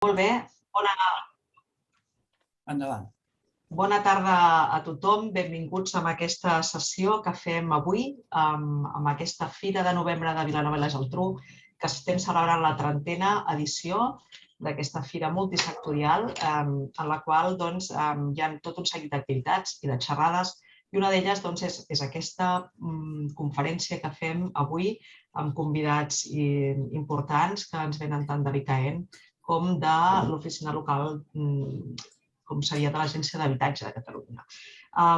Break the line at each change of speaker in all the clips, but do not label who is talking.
Molt bé.
Endavant.
Bona tarda a tothom. Benvinguts a aquesta sessió que fem avui amb aquesta Fira de Novembre de Vilanova i la Geltrú, que estem celebrant la 30a edició d'aquesta fira multisectorial, en la qual hi ha tot un seguit d'activitats i de xerrades, i una d'elles és aquesta conferència que fem avui amb convidats importants que ens venen tant de l'ICAEN com de l'oficina local, com seria de l'Agència d'Habitatge de Catalunya.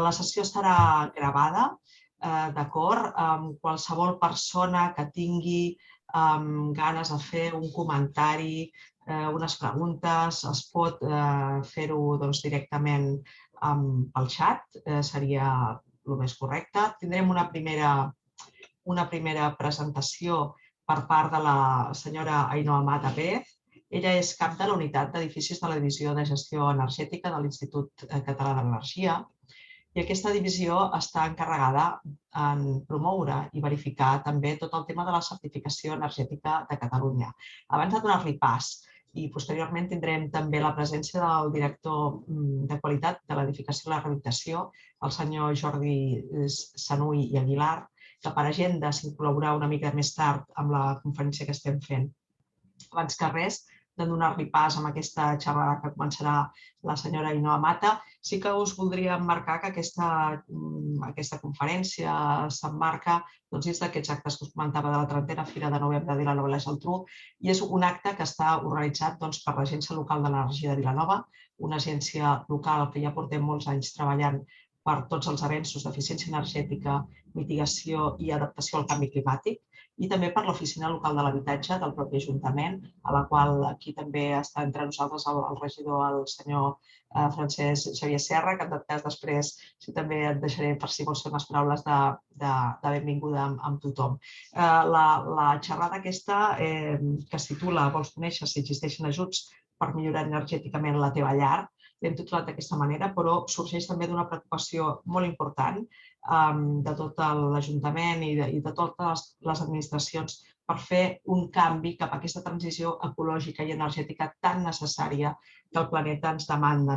La sessió estarà gravada, d'acord? Qualsevol persona que tingui ganes de fer un comentari, unes preguntes, es pot fer-ho directament pel xat, seria el més correcte. Tindrem una primera presentació per part de la senyora Ainhoa Mata Pérez. Ella és cap de la unitat d'edificis de la Divisió de Gestió Energètica de l'Institut Català de l'Energia, i aquesta divisió està encarregada en promoure i verificar també tot el tema de la certificació energètica de Catalunya. Abans de donar-li pas, i posteriorment tindrem també la presència del director de qualitat de l'edificació i la rehabilitació, el senyor Jordi Sanuy i Aguilar, que per agenda s'inclourà una mica més tard amb la conferència que estem fent. Abans que res, de donar-li pas amb aquesta xerrada que començarà la senyora Ainhoa Mata, sí que us voldria emmarcar que aquesta conferència s'emmarca dins d'aquests actes que us comentava de la 30a Fira de Novembre de Vilanova i la Geltrú, i és un acte que està organitzat per l'Agència Local de l'Energia de Vilanova, una agència local que ja portem molts anys treballant per tots els avenços d'eficiència energètica, mitigació i adaptació al canvi climàtic, i també per l'Oficina Local de l'Habitatge del propi Ajuntament, a la qual aquí també està entre nosaltres el regidor, el senyor Francesc Xavier Serra, que en tot cas després també et deixaré per si vols fer unes paraules de benvinguda amb tothom. La xerrada aquesta que es titula "Vols conèixer si existeixen ajuts per millorar energèticament la teva llar?", l'hem titulat d'aquesta manera, però sorgeix també d'una preocupació molt important de tot l'Ajuntament i de totes les administracions per fer un canvi cap a aquesta transició ecològica i energètica tan necessària que el planeta ens demanda.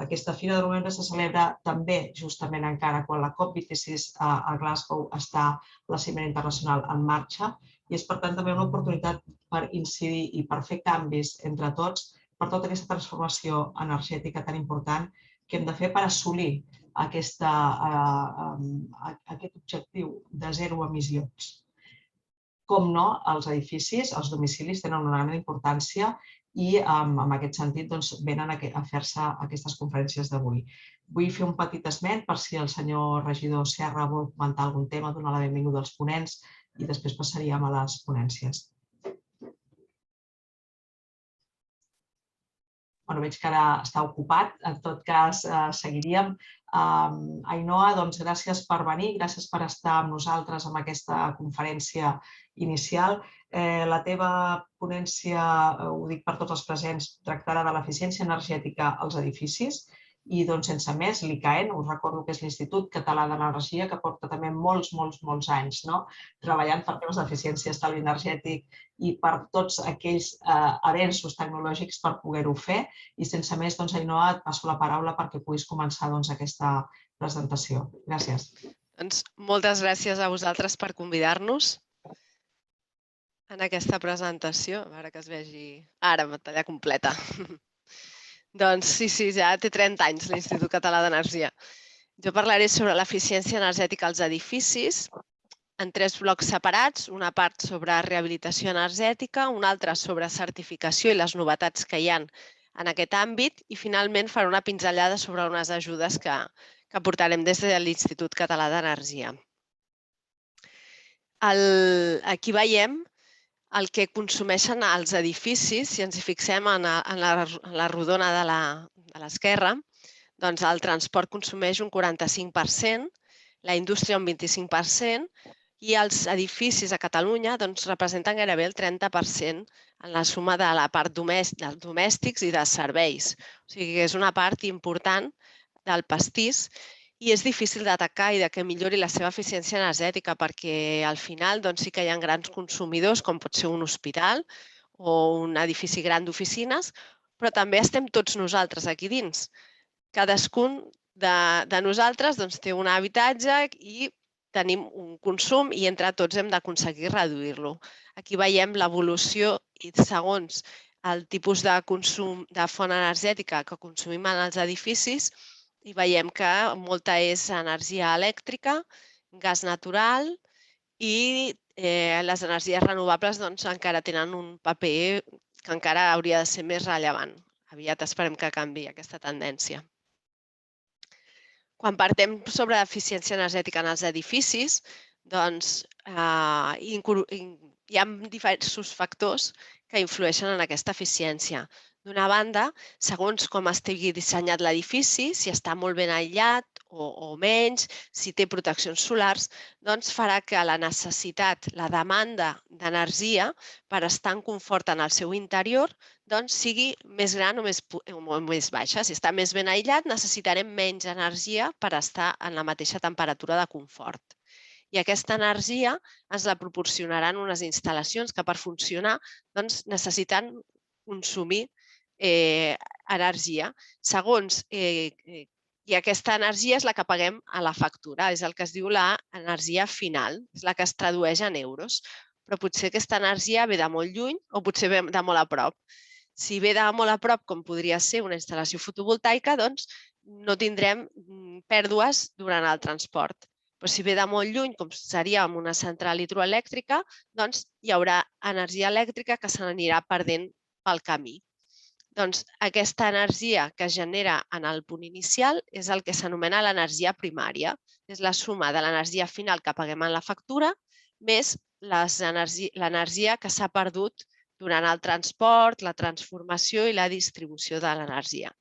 Aquesta Fira de Novembre se celebra també justament encara quan la COP26 a Glasgow està la cimera internacional en marxa, i és per tant també una oportunitat per incidir i per fer canvis entre tots per tota aquesta transformació energètica tan important que hem de fer per assolir aquest objectiu de zero emissions. Com no, els edificis, els domicilis tenen una gran importància i en aquest sentit venen a fer-se aquestes conferències d'avui. Vull fer un petit esment per si el senyor regidor Serra vol comentar algun tema, donar la benvinguda als ponents i després passaríem a les ponències. Veig que ara està ocupat, en tot cas seguiríem. Ainhoa, gràcies per venir, gràcies per estar amb nosaltres en aquesta conferència inicial. La teva ponència, ho dic per tots els presents, tractarà de l'eficiència energètica als edificis i, sense més, l'ICAEN, us recordo que és l'Institut Català de l'Energia, que porta també molts anys treballant per temes d'eficiència, estalvi energètic i per tots aquells avenços tecnològics per poder-ho fer. I sense més, Ainhoa, et passo la paraula perquè puguis començar aquesta presentació. Gràcies.
Moltes gràcies a vosaltres per convidar-nos en aquesta presentació. A veure que es vegi ara, pantalla completa. Doncs sí, ja té 30 anys l'Institut Català d'Energia. Jo parlaré sobre l'eficiència energètica als edificis en 3 blocs separats, una part sobre rehabilitació energètica, una altra sobre certificació i les novetats que hi ha en aquest àmbit i finalment faré una pinzellada sobre unes ajudes que portarem des de l'Institut Català d'Energia. Aquí veiem el que consumeixen els edificis. Si ens hi fixem en la rodona de l'esquerra, doncs el transport consumeix un 45%, la indústria un 25% i els edificis a Catalunya representen gairebé el 30% en la suma de la part dels domèstics i de serveis. O sigui que és una part important del pastís i és difícil d'atacar i que millori la seva eficiència energètica perquè al final sí que hi ha grans consumidors com pot ser un hospital o un edifici gran d'oficines però també estem tots nosaltres aquí dins. Cadascun de nosaltres té un habitatge i tenim un consum i entre tots hem d'aconseguir reduir-lo. Aquí veiem l'evolució i segons el tipus de consum de font energètica que consumim en els edificis i veiem que molta és energia elèctrica, gas natural i les energies renovables encara tenen un paper que encara hauria de ser més rellevant. Aviat esperem que canviï aquesta tendència. Quan parlem sobre eficiència energètica en els edificis, hi ha diversos factors que influeixen en aquesta eficiència. D'una banda, segons com estigui dissenyat l'edifici, si està molt ben aïllat o menys, si té proteccions solars, farà que la necessitat, la demanda d'energia per estar en confort en el seu interior sigui més gran o més baixa. Si està més ben aïllat, necessitarem menys energia per estar en la mateixa temperatura de confort. I aquesta energia ens la proporcionaran unes instal·lacions que per funcionar necessiten consumir energia. I aquesta energia és la que paguem a la factura, és el que es diu l'energia final, és la que es tradueix en euros. Però potser aquesta energia ve de molt lluny o potser ve de molt a prop. Si ve de molt a prop, com podria ser una instal·lació fotovoltaica, no tindrem pèrdues durant el transport. Però si ve de molt lluny, com seria amb una central hidroelèctrica, hi haurà energia elèctrica que se n'anirà perdent pel camí. Aquesta energia que es genera en el punt inicial és el que s'anomena l'energia primària. És la suma de l'energia final que paguem en la factura més l'energia que s'ha perdut durant el transport, la transformació i la distribució de l'energia.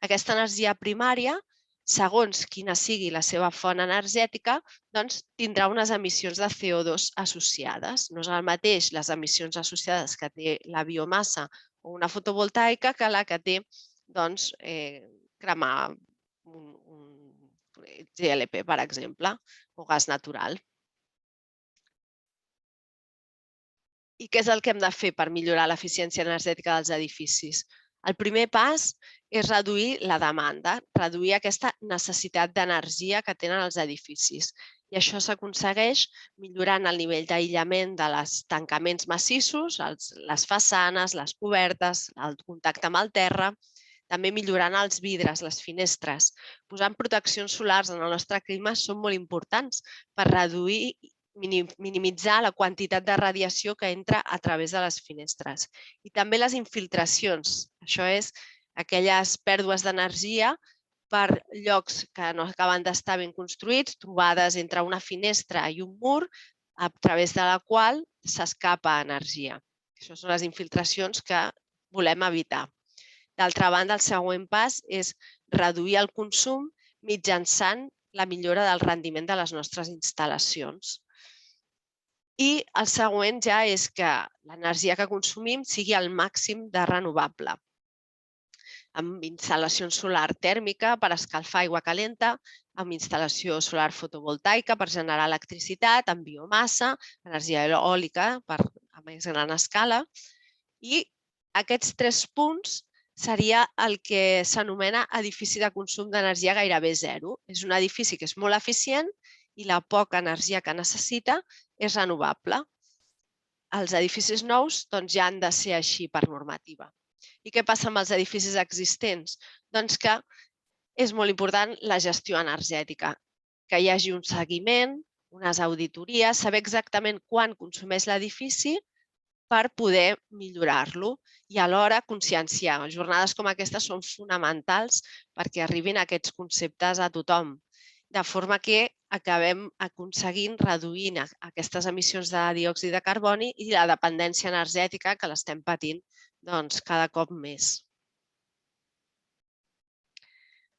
Aquesta energia primària, segons quina sigui la seva font energètica, tindrà unes emissions de CO2 associades. No és el mateix les emissions associades que té la biomassa o una fotovoltaica que la que té cremar un GLP, per exemple, o gas natural. I què és el que hem de fer per millorar l'eficiència energètica dels edificis? El primer pas és reduir la demanda, reduir aquesta necessitat d'energia que tenen els edificis. I això s'aconsegueix millorant el nivell d'aïllament dels tancaments massissos, les façanes, les cobertes, el contacte amb el terra, també millorant els vidres, les finestres. Posant proteccions solars en el nostre clima són molt importants per reduir minimitzar la quantitat de radiació que entra a través de les finestres. I també les infiltracions. Això és aquelles pèrdues d'energia per llocs que no acaben d'estar ben construïts, trobades entre una finestra i un mur, a través de la qual s'escapa energia. Això són les infiltracions que volem evitar. D'altra banda, el següent pas és reduir el consum mitjançant la millora del rendiment de les nostres instal·lacions. I el següent ja és que l'energia que consumim sigui el màxim de renovable, amb instal·lació solar tèrmica per escalfar aigua calenta, amb instal·lació solar fotovoltaica per generar electricitat, amb biomassa, energia eòlica a més gran escala. I aquests 3 punts seria el que s'anomena edifici de consum d'energia gairebé zero. És un edifici que és molt eficient i la poca energia que necessita és renovable. Els edificis nous ja han de ser així per normativa. I què passa amb els edificis existents? Doncs que és molt important la gestió energètica, que hi hagi un seguiment, unes auditories, saber exactament quan consumeix l'edifici per poder millorar-lo i alhora conscienciar. Jornades com aquestes són fonamentals perquè arribin aquests conceptes a tothom, de forma que acabem aconseguint reduir aquestes emissions de diòxid de carboni i la dependència energètica que l'estem patint cada cop més.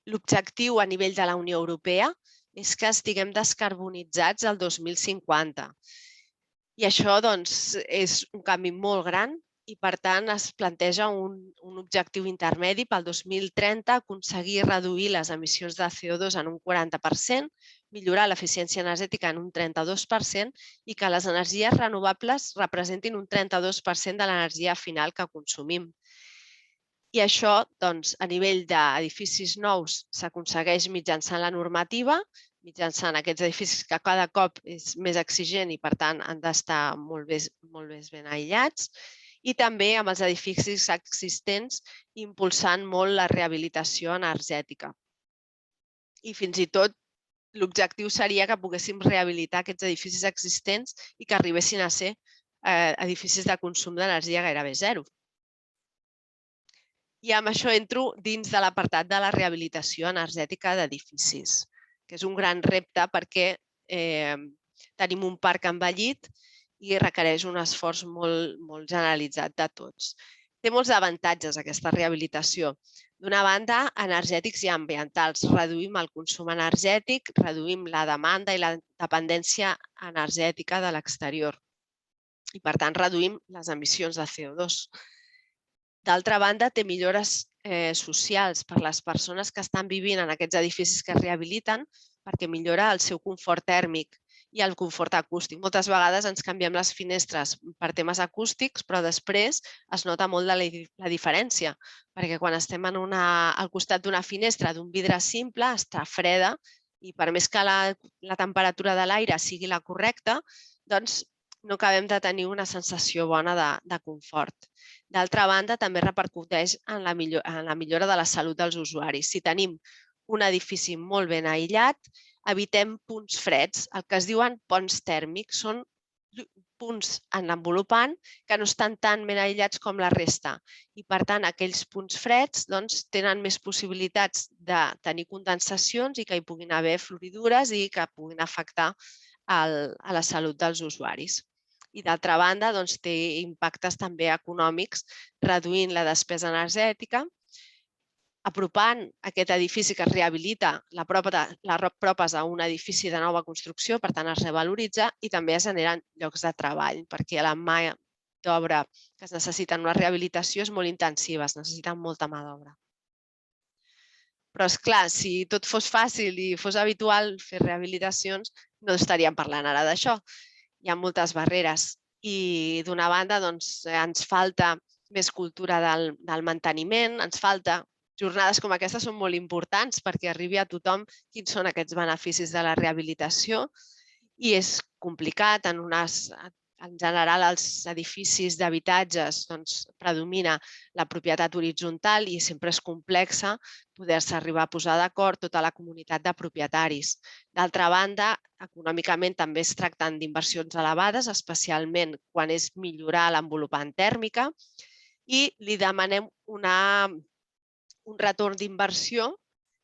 L'objectiu a nivell de la Unió Europea és que estiguem descarbonitzats el 2050. I això és un canvi molt gran i, per tant, es planteja un objectiu intermedi pel 2030, aconseguir reduir les emissions de CO2 en un 40%, millorar l'eficiència energètica en un 32% i que les energies renovables representin un 32% de l'energia final que consumim. I això, doncs, a nivell d'edificis nous s'aconsegueix mitjançant la normativa, mitjançant aquests edificis que cada cop és més exigent i, per tant, han d'estar molt més ben aïllats, i també amb els edificis existents impulsant molt la rehabilitació energètica. I fins i tot l'objectiu seria que poguéssim rehabilitar aquests edificis existents i que arribessin a ser edificis de consum d'energia gairebé zero. I amb això entro dins de l'apartat de la rehabilitació energètica d'edificis, que és un gran repte perquè tenim un parc envellit i requereix un esforç molt generalitzat de tots. Té molts avantatges aquesta rehabilitació. D'una banda, energètics i ambientals. Reduïm el consum energètic, reduïm la demanda i la dependència energètica de l'exterior. I, per tant, reduïm les emissions de CO2. D'altra banda, té millores socials per a les persones que estan vivint en aquests edificis que es rehabiliten perquè millora el seu confort tèrmic i el confort acústic. Moltes vegades ens canviem les finestres per temes acústics, però després es nota molt la diferència, perquè quan estem al costat d'una finestra d'un vidre simple està freda i per més que la temperatura de l'aire sigui la correcta, doncs no acabem de tenir una sensació bona de confort. D'altra banda, també repercuteix en la millora de la salut dels usuaris. Si tenim un edifici molt ben aïllat, evitem punts freds, el que es diuen ponts tèrmics. Són punts en l'envolupant que no estan tan ben aïllats com la resta. I, per tant, aquells punts freds tenen més possibilitats de tenir condensacions i que hi puguin haver floridures i que puguin afectar a la salut dels usuaris. I, d'altra banda, té impactes també econòmics, reduint la despesa energètica, apropant aquest edifici que es rehabilita, l'apropes a un edifici de nova construcció, per tant es revaloritza i també es generen llocs de treball, perquè la mà d'obra que es necessita en una rehabilitació és molt intensiva, es necessita molta mà d'obra. Però, esclar, si tot fos fàcil i fos habitual fer rehabilitacions, no estaríem parlant ara d'això. Hi ha moltes barreres i, d'una banda, ens falta més cultura del manteniment, ens falta jornades com aquestes són molt importants perquè arribi a tothom quins són aquests beneficis de la rehabilitació i és complicat. En general, als edificis d'habitatges predomina la propietat horitzontal i sempre és complexa poder-se arribar a posar d'acord tota la comunitat de propietaris. D'altra banda, econòmicament també es tracten d'inversions elevades, especialment quan és millorar l'envolupant tèrmica, i li demanem un retorn d'inversió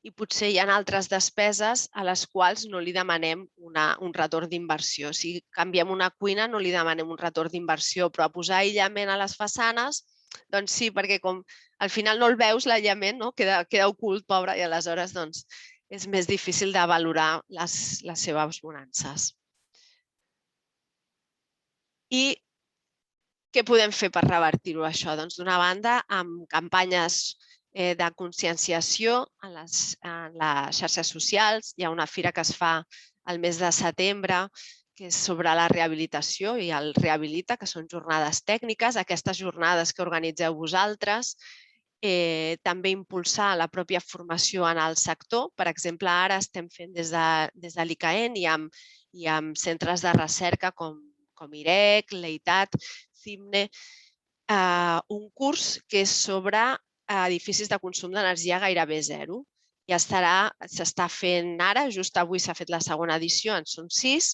i potser hi ha altres despeses a les quals no li demanem un retorn d'inversió. Si canviem una cuina no li demanem un retorn d'inversió, però a posar aïllament a les façanes, doncs sí, perquè com al final no el veus, l'aïllament queda ocult, pobre, i aleshores és més difícil de valorar les seves bonances. I què podem fer per revertir-ho, això? Doncs, d'una banda, amb campanyes de conscienciació en les xarxes socials. Hi ha una fira que es fa el mes de setembre, que és sobre la rehabilitació i el Rehabilita, que són jornades tècniques. Aquestes jornades que organitzeu vosaltres, també impulsar la pròpia formació en el sector. Per exemple, ara estem fent des de l'ICAEN i amb centres de recerca com IREC, l'EITAT, CIMNE, un curs que és sobre edificis de consum d'energia gairebé zero. Ja s'està fent ara, just avui s'ha fet la segona edició, en són 6,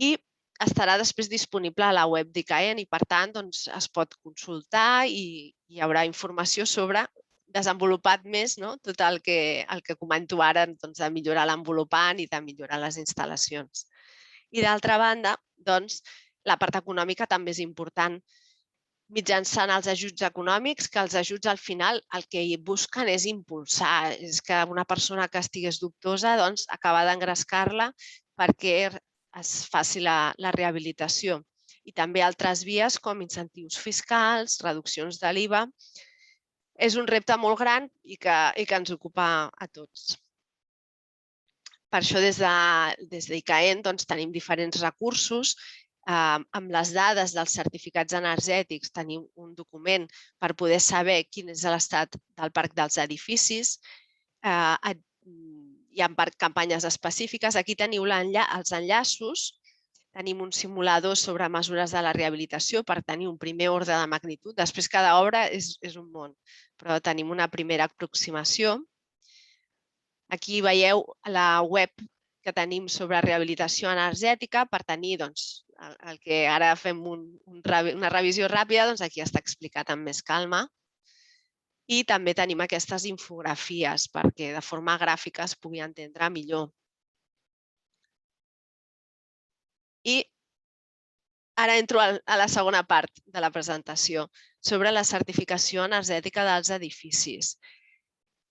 i estarà després disponible a la web d'ICAEN i, per tant, es pot consultar i hi haurà informació sobre desenvolupat més tot el que comento ara de millorar l'envolupant i de millorar les instal·lacions. I, d'altra banda, la part econòmica també és important, mitjançant els ajuts econòmics, que els ajuts al final el que busquen és impulsar, és que una persona que estigués dubtosa acabar d'engrescar-la perquè es faci la rehabilitació. I també altres vies com incentius fiscals, reduccions de l'IVA. És un repte molt gran i que ens ocupa a tots. Per això des d'ICAEN tenim diferents recursos. amb les dades dels certificats energètics, tenim un document per poder saber quin és l'estat del parc dels edificis. Hi ha campanyes específiques. Aquí teniu els enllaços. Tenim un simulador sobre mesures de la rehabilitació per tenir un primer ordre de magnitud. Després, cada obra és un món, però tenim una primera aproximació. Aquí veieu la web que tenim sobre rehabilitació energètica per tenir el que ara fem una revisió ràpida, aquí està explicat amb més calma. I també tenim aquestes infografies perquè de forma gràfica es pugui entendre millor. I ara entro a la segona part de la presentació, sobre la certificació energètica dels edificis.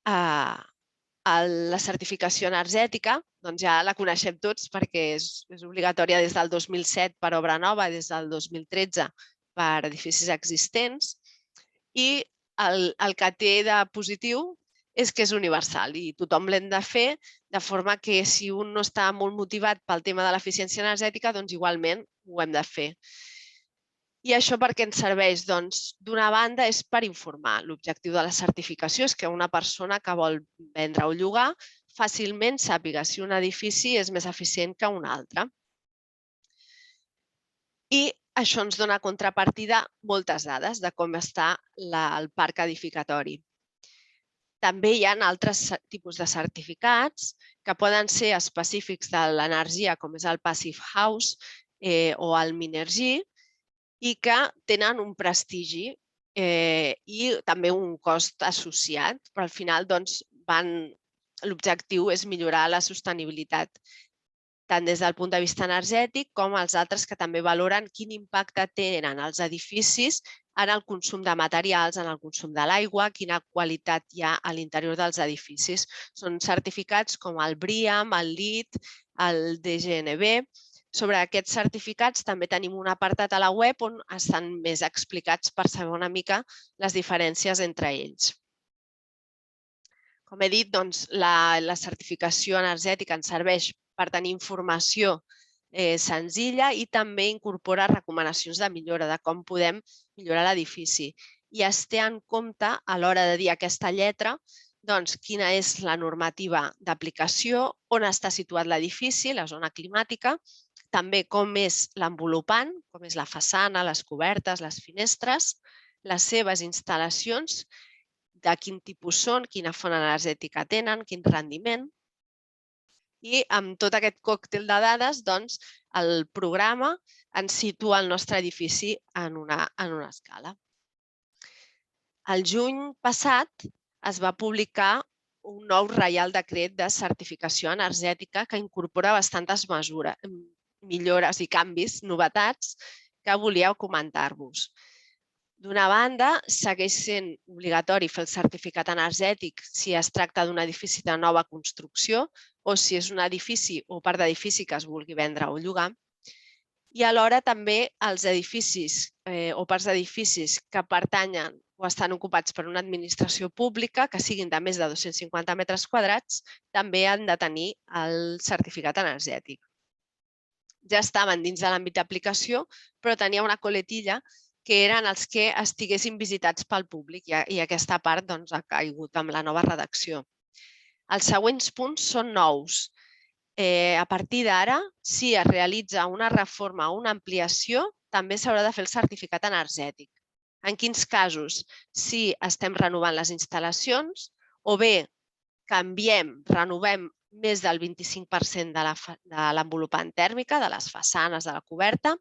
La certificació energètica ja la coneixem tots perquè és obligatòria des del 2007 per obra nova, des del 2013 per edificis existents, i el que té de positiu és que és universal i tothom l'hem de fer, de forma que si un no està molt motivat pel tema de l'eficiència energètica, doncs igualment ho hem de fer. I això per què ens serveix? Doncs, d'una banda, és per informar. L'objectiu de la certificació és que una persona que vol vendre o llogar fàcilment sàpiga si un edifici és més eficient que un altre. I això ens dona a contrapartida moltes dades de com està el parc edificatori. També hi ha altres tipus de certificats que poden ser específics de l'energia, com és el Passive House o el Minergie, i que tenen un prestigi i també un cost associat, però al final l'objectiu és millorar la sostenibilitat, tant des del punt de vista energètic com els altres que també valoren quin impacte tenen els edificis en el consum de materials, en el consum de l'aigua, quina qualitat hi ha a l'interior dels edificis. Són certificats com el BREEAM, el LEED, el DGNB. Sobre aquests certificats també tenim un apartat a la web on estan més explicats per saber una mica les diferències entre ells. Com he dit, la certificació energètica ens serveix per tenir informació senzilla i també incorpora recomanacions de millora, de com podem millorar l'edifici. I es té en compte, a l'hora de dir aquesta lletra, quina és la normativa d'aplicació, on està situat l'edifici, la zona climàtica, també com és l'envolupant, com és la façana, les cobertes, les finestres, les seves instal·lacions, de quin tipus són, quina font energètica tenen, quin rendiment. I amb tot aquest còctel de dades, el programa ens situa el nostre edifici en una escala. El juny passat es va publicar un nou Reial Decret de certificació energètica que incorpora bastantes millores i canvis, novetats, que volia comentar-vos. D'una banda, segueix sent obligatori fer el certificat energètic si es tracta d'un edifici de nova construcció o si és un edifici o part d'edifici que es vulgui vendre o llogar. I alhora també els edificis o parts d'edificis que pertanyen o estan ocupats per una administració pública que siguin de més de 250 metres quadrats també han de tenir el certificat energètic. Ja estaven dins de l'àmbit d'aplicació, però tenia una coletilla que eren els que estiguessin visitats pel públic i aquesta part ha caigut amb la nova redacció. Els següents punts són nous. A partir d'ara, si es realitza una reforma o una ampliació, també s'haurà de fer el certificat energètic. En quins casos? Si estem renovant les instal·lacions o bé canviem, renovem més del 25% de l'envolupant tèrmica, de les façanes, de la coberta,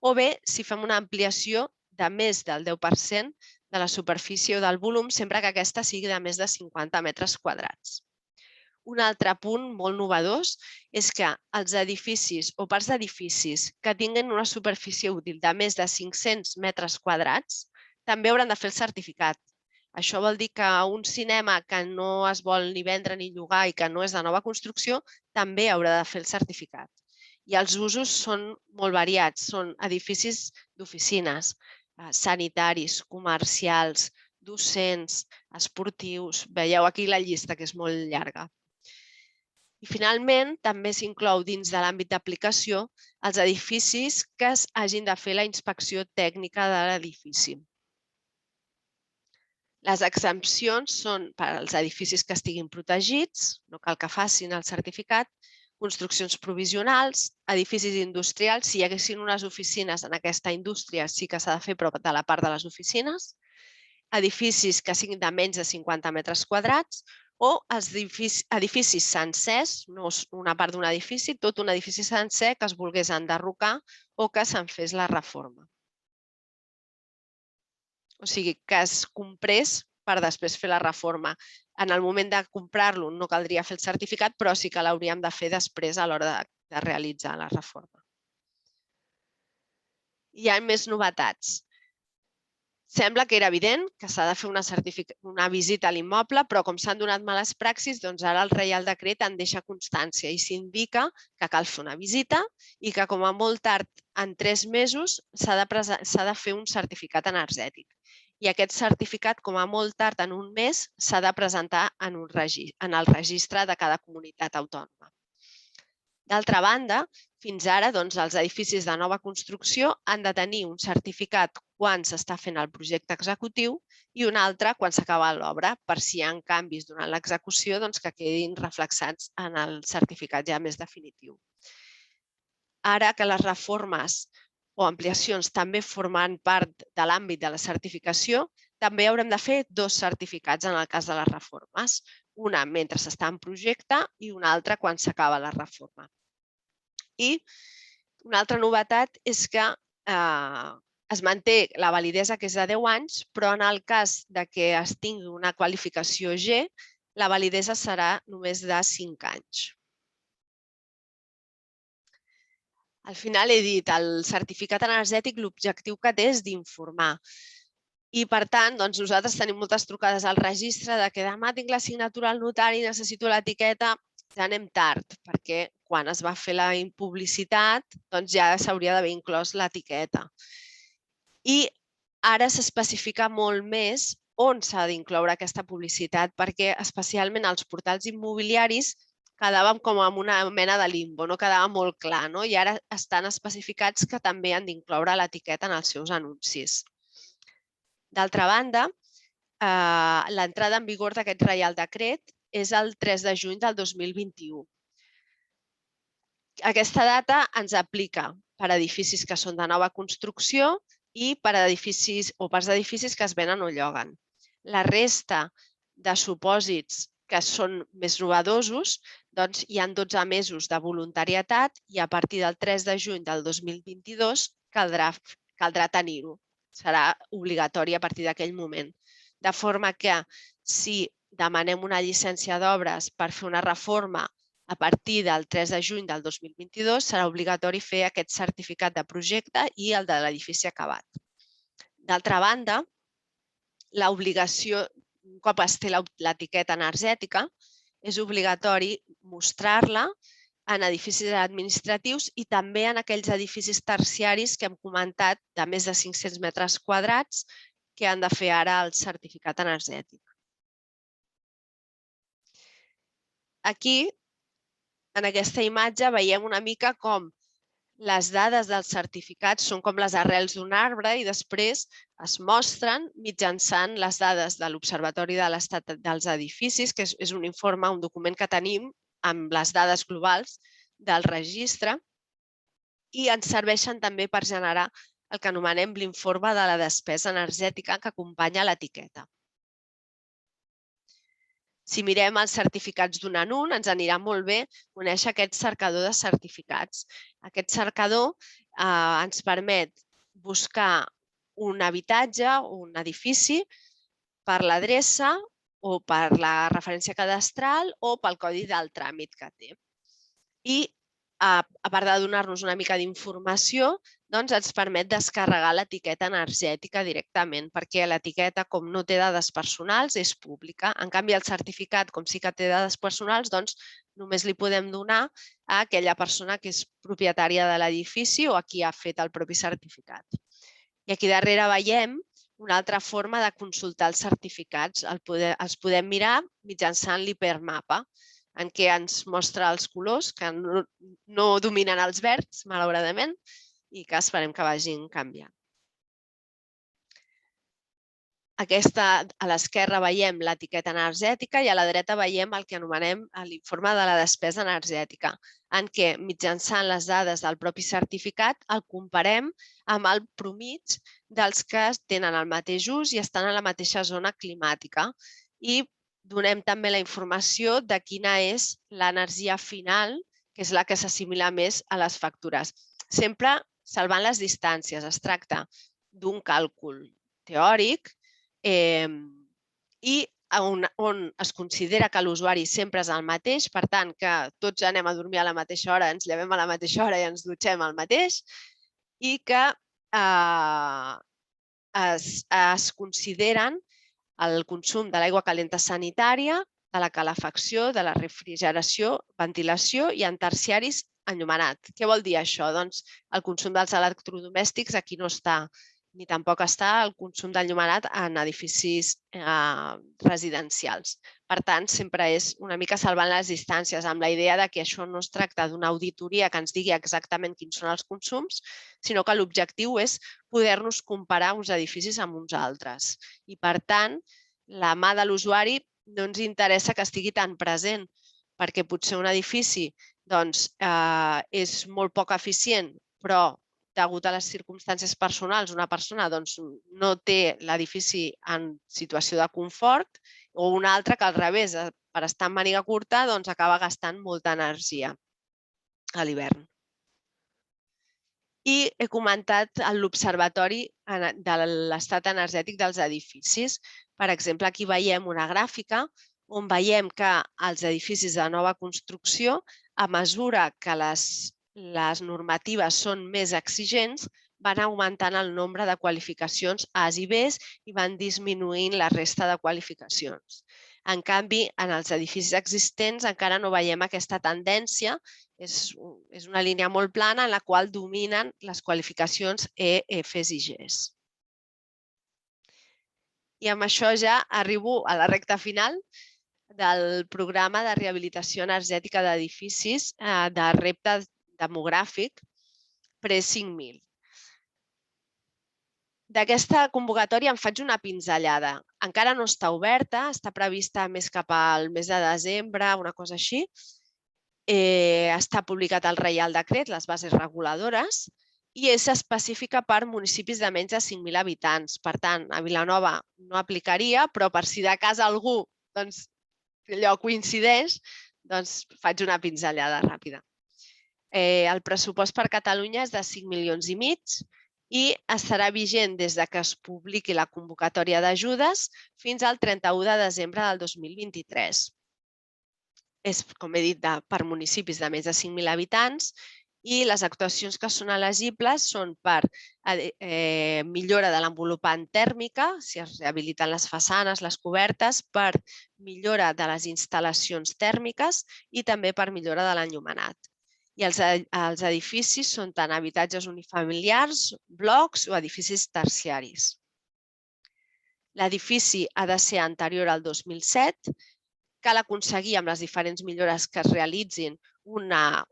o bé si fem una ampliació de més del 10% de la superfície o del volum, sempre que aquesta sigui de més de 50 metres quadrats. Un altre punt molt innovador és que els edificis o parts d'edificis que tinguin una superfície útil de més de 500 metres quadrats també hauran de fer el certificat. Això vol dir que un cinema que no es vol ni vendre ni llogar i que no és de nova construcció també haurà de fer el certificat. I els usos són molt variats. Són edificis d'oficines, sanitaris, comercials, docents, esportius. Veieu aquí la llista, que és molt llarga. I finalment, també s'inclou dins de l'àmbit d'aplicació els edificis que hagin de fer la inspecció tècnica de l'edifici. Les exempcions són per als edificis que estiguin protegits, no cal que facin el certificat, construccions provisionals, edificis industrials, si hi haguessin unes oficines en aquesta indústria sí que s'ha de fer, però de la part de les oficines, edificis que siguin de menys de 50 metres quadrats o els edificis sencers, no una part d'un edifici, tot un edifici sencer que es volgués enderrocar o que se'n fes la reforma. O sigui, que es comprés per després fer la reforma. En el moment de comprar-lo no caldria fer el certificat, però sí que l'hauríem de fer després a l'hora de realitzar la reforma. Hi ha més novetats. Sembla que era evident que s'ha de fer una visita a l'immoble, però com s'han donat males praxis, doncs ara el Reial Decret en deixa constància i s'indica que cal fer una visita i que com a molt tard en 3 mesos s'ha de fer un certificat energètic. I aquest certificat, com a molt tard en un mes, s'ha de presentar en el registre de cada comunitat autònoma. D'altra banda, fins ara els edificis de nova construcció han de tenir un certificat quan s'està fent el projecte executiu i un altre quan s'acaba l'obra, per si hi ha canvis durant l'execució que quedin reflexats en el certificat ja més definitiu. Ara que les reformes o ampliacions també formen part de l'àmbit de la certificació, també haurem de fer 2 certificats en el cas de les reformes, una mentre s'està en projecte i una altra quan s'acaba la reforma. I una altra novetat és que es manté la validesa, que és de 10 anys, però en el cas que es tingui una qualificació G, la validesa serà només de 5 anys. Al final he dit, el certificat energètic l'objectiu que té és d'informar. I, per tant, nosaltres tenim moltes trucades al registre de que demà tinc la signatura al notari, necessito l'etiqueta. Ja anem tard, perquè quan es va fer la publicitat ja s'hauria d'haver inclòs l'etiqueta. I ara s'especifica molt més on s'ha d'incloure aquesta publicitat, perquè especialment als portals immobiliaris quedàvem com en una mena de limbo, no quedava molt clar, i ara estan especificats que també han d'incloure l'etiqueta en els seus anuncis. D'altra banda, l'entrada en vigor d'aquest Reial Decret és el 3 de juny del 2021. Aquesta data ens aplica per a edificis que són de nova construcció i per a edificis o parts d'edificis que es venen o lloguen. La resta de supòsits que són més novedosos, hi ha 12 mesos de voluntarietat i a partir del 3 de juny del 2022 caldrà tenir-ho. Serà obligatori a partir d'aquell moment. De forma que si demanem una llicència d'obres per fer una reforma a partir del 3 de juny del 2022, serà obligatori fer aquest certificat de projecte i el de l'edifici acabat. D'altra banda, l'obligació, un cop es té l'etiqueta energètica, és obligatori mostrar-la en edificis administratius i també en aquells edificis terciaris que hem comentat de més de 500 metres quadrats que han de fer ara el certificat energètic. Aquí, en aquesta imatge, veiem una mica com les dades dels certificats són com les arrels d'un arbre i després es mostren mitjançant les dades de l'Observatori de l'Estat dels Edificis, que és un informe, un document que tenim amb les dades globals del registre i ens serveixen també per generar el que anomenem l'informe de la despesa energètica que acompanya l'etiqueta. Si mirem els certificats d'un en un, ens anirà molt bé conèixer aquest cercador de certificats. Aquest cercador ens permet buscar un habitatge o un edifici per l'adreça o per la referència cadastral o pel codi del tràmit que té. I, a part de donar-nos una mica d'informació, ens permet descarregar l'etiqueta energètica directament, perquè l'etiqueta, com no té dades personals, és pública. En canvi, el certificat, com sí que té dades personals, només li podem donar a aquella persona que és propietària de l'edifici o a qui ha fet el propi certificat. I aquí darrere veiem una altra forma de consultar els certificats. Els podem mirar mitjançant l'hipermapa. en què ens mostra els colors, que no dominen els verds, malauradament, i que esperem que vagin canviant. A l'esquerra veiem l'etiqueta energètica i a la dreta veiem el que anomenem l'informe de la despesa energètica, en què mitjançant les dades del propi certificat el comparem amb el promig dels que tenen el mateix ús i estan a la mateixa zona climàtica. I donem també la informació de quina és l'energia final, que és la que s'assimila més a les factures. Sempre salvant les distàncies. Es tracta d'un càlcul teòric i on es considera que l'usuari sempre és el mateix, per tant, que tots anem a dormir a la mateixa hora, ens llevem a la mateixa hora i ens dutxem al mateix, i que es consideren el consum de l'aigua calenta sanitària, de la calefacció, de la refrigeració, ventilació i en terciaris enllumenat. Què vol dir això? Doncs el consum dels electrodomèstics aquí no està, ni tampoc està el consum d'enllumenat en edificis residencials. Per tant, sempre és una mica salvant les distàncies, amb la idea que això no es tracta d'una auditoria que ens digui exactament quins són els consums, sinó que l'objectiu és poder-nos comparar uns edificis amb uns altres. I, per tant, la mà de l'usuari no ens interessa que estigui tan present, perquè potser un edifici és molt poc eficient, però degut a les circumstàncies personals, una persona no té l'edifici en situació de confort, o una altra que al revés, per estar en màniga curta, acaba gastant molta energia a l'hivern. I he comentat l'observatori de l'estat energètic dels edificis. Per exemple, aquí veiem una gràfica on veiem que els edificis de nova construcció, a mesura que les normatives són més exigents, van augmentant el nombre de qualificacions A's i B's i van disminuint la resta de qualificacions. En canvi, en els edificis existents encara no veiem aquesta tendència. És una línia molt plana en la qual dominen les qualificacions E, F's i G's. I amb això ja arribo a la recta final del programa de rehabilitació energètica d'edificis de repte demogràfic Pre-5000. D'aquesta convocatòria en faig una pinzellada. Encara no està oberta, està prevista més cap al mes de desembre, una cosa així. Està publicat al Reial Decret, les bases reguladores, i és específica per municipis de menys de 5.000 habitants. Per tant, a Vilanova no aplicaria, però per si de cas algú allò coincideix, faig una pinzellada ràpida. El pressupost per Catalunya és de 5,5 milions i estarà vigent des que es publiqui la convocatòria d'ajudes fins al 31 de desembre del 2023. És, com he dit, per municipis de més de 5.000 habitants i les actuacions que són elegibles són per millora de l'envolupant tèrmica, si es rehabiliten les façanes, les cobertes, per millora de les instal·lacions tèrmiques i també per millora de l'enllumenat. I els edificis són tant habitatges unifamiliars, blocs o edificis terciaris. L'edifici ha de ser anterior al 2007. Cal aconseguir, amb les diferents millores que es realitzin, una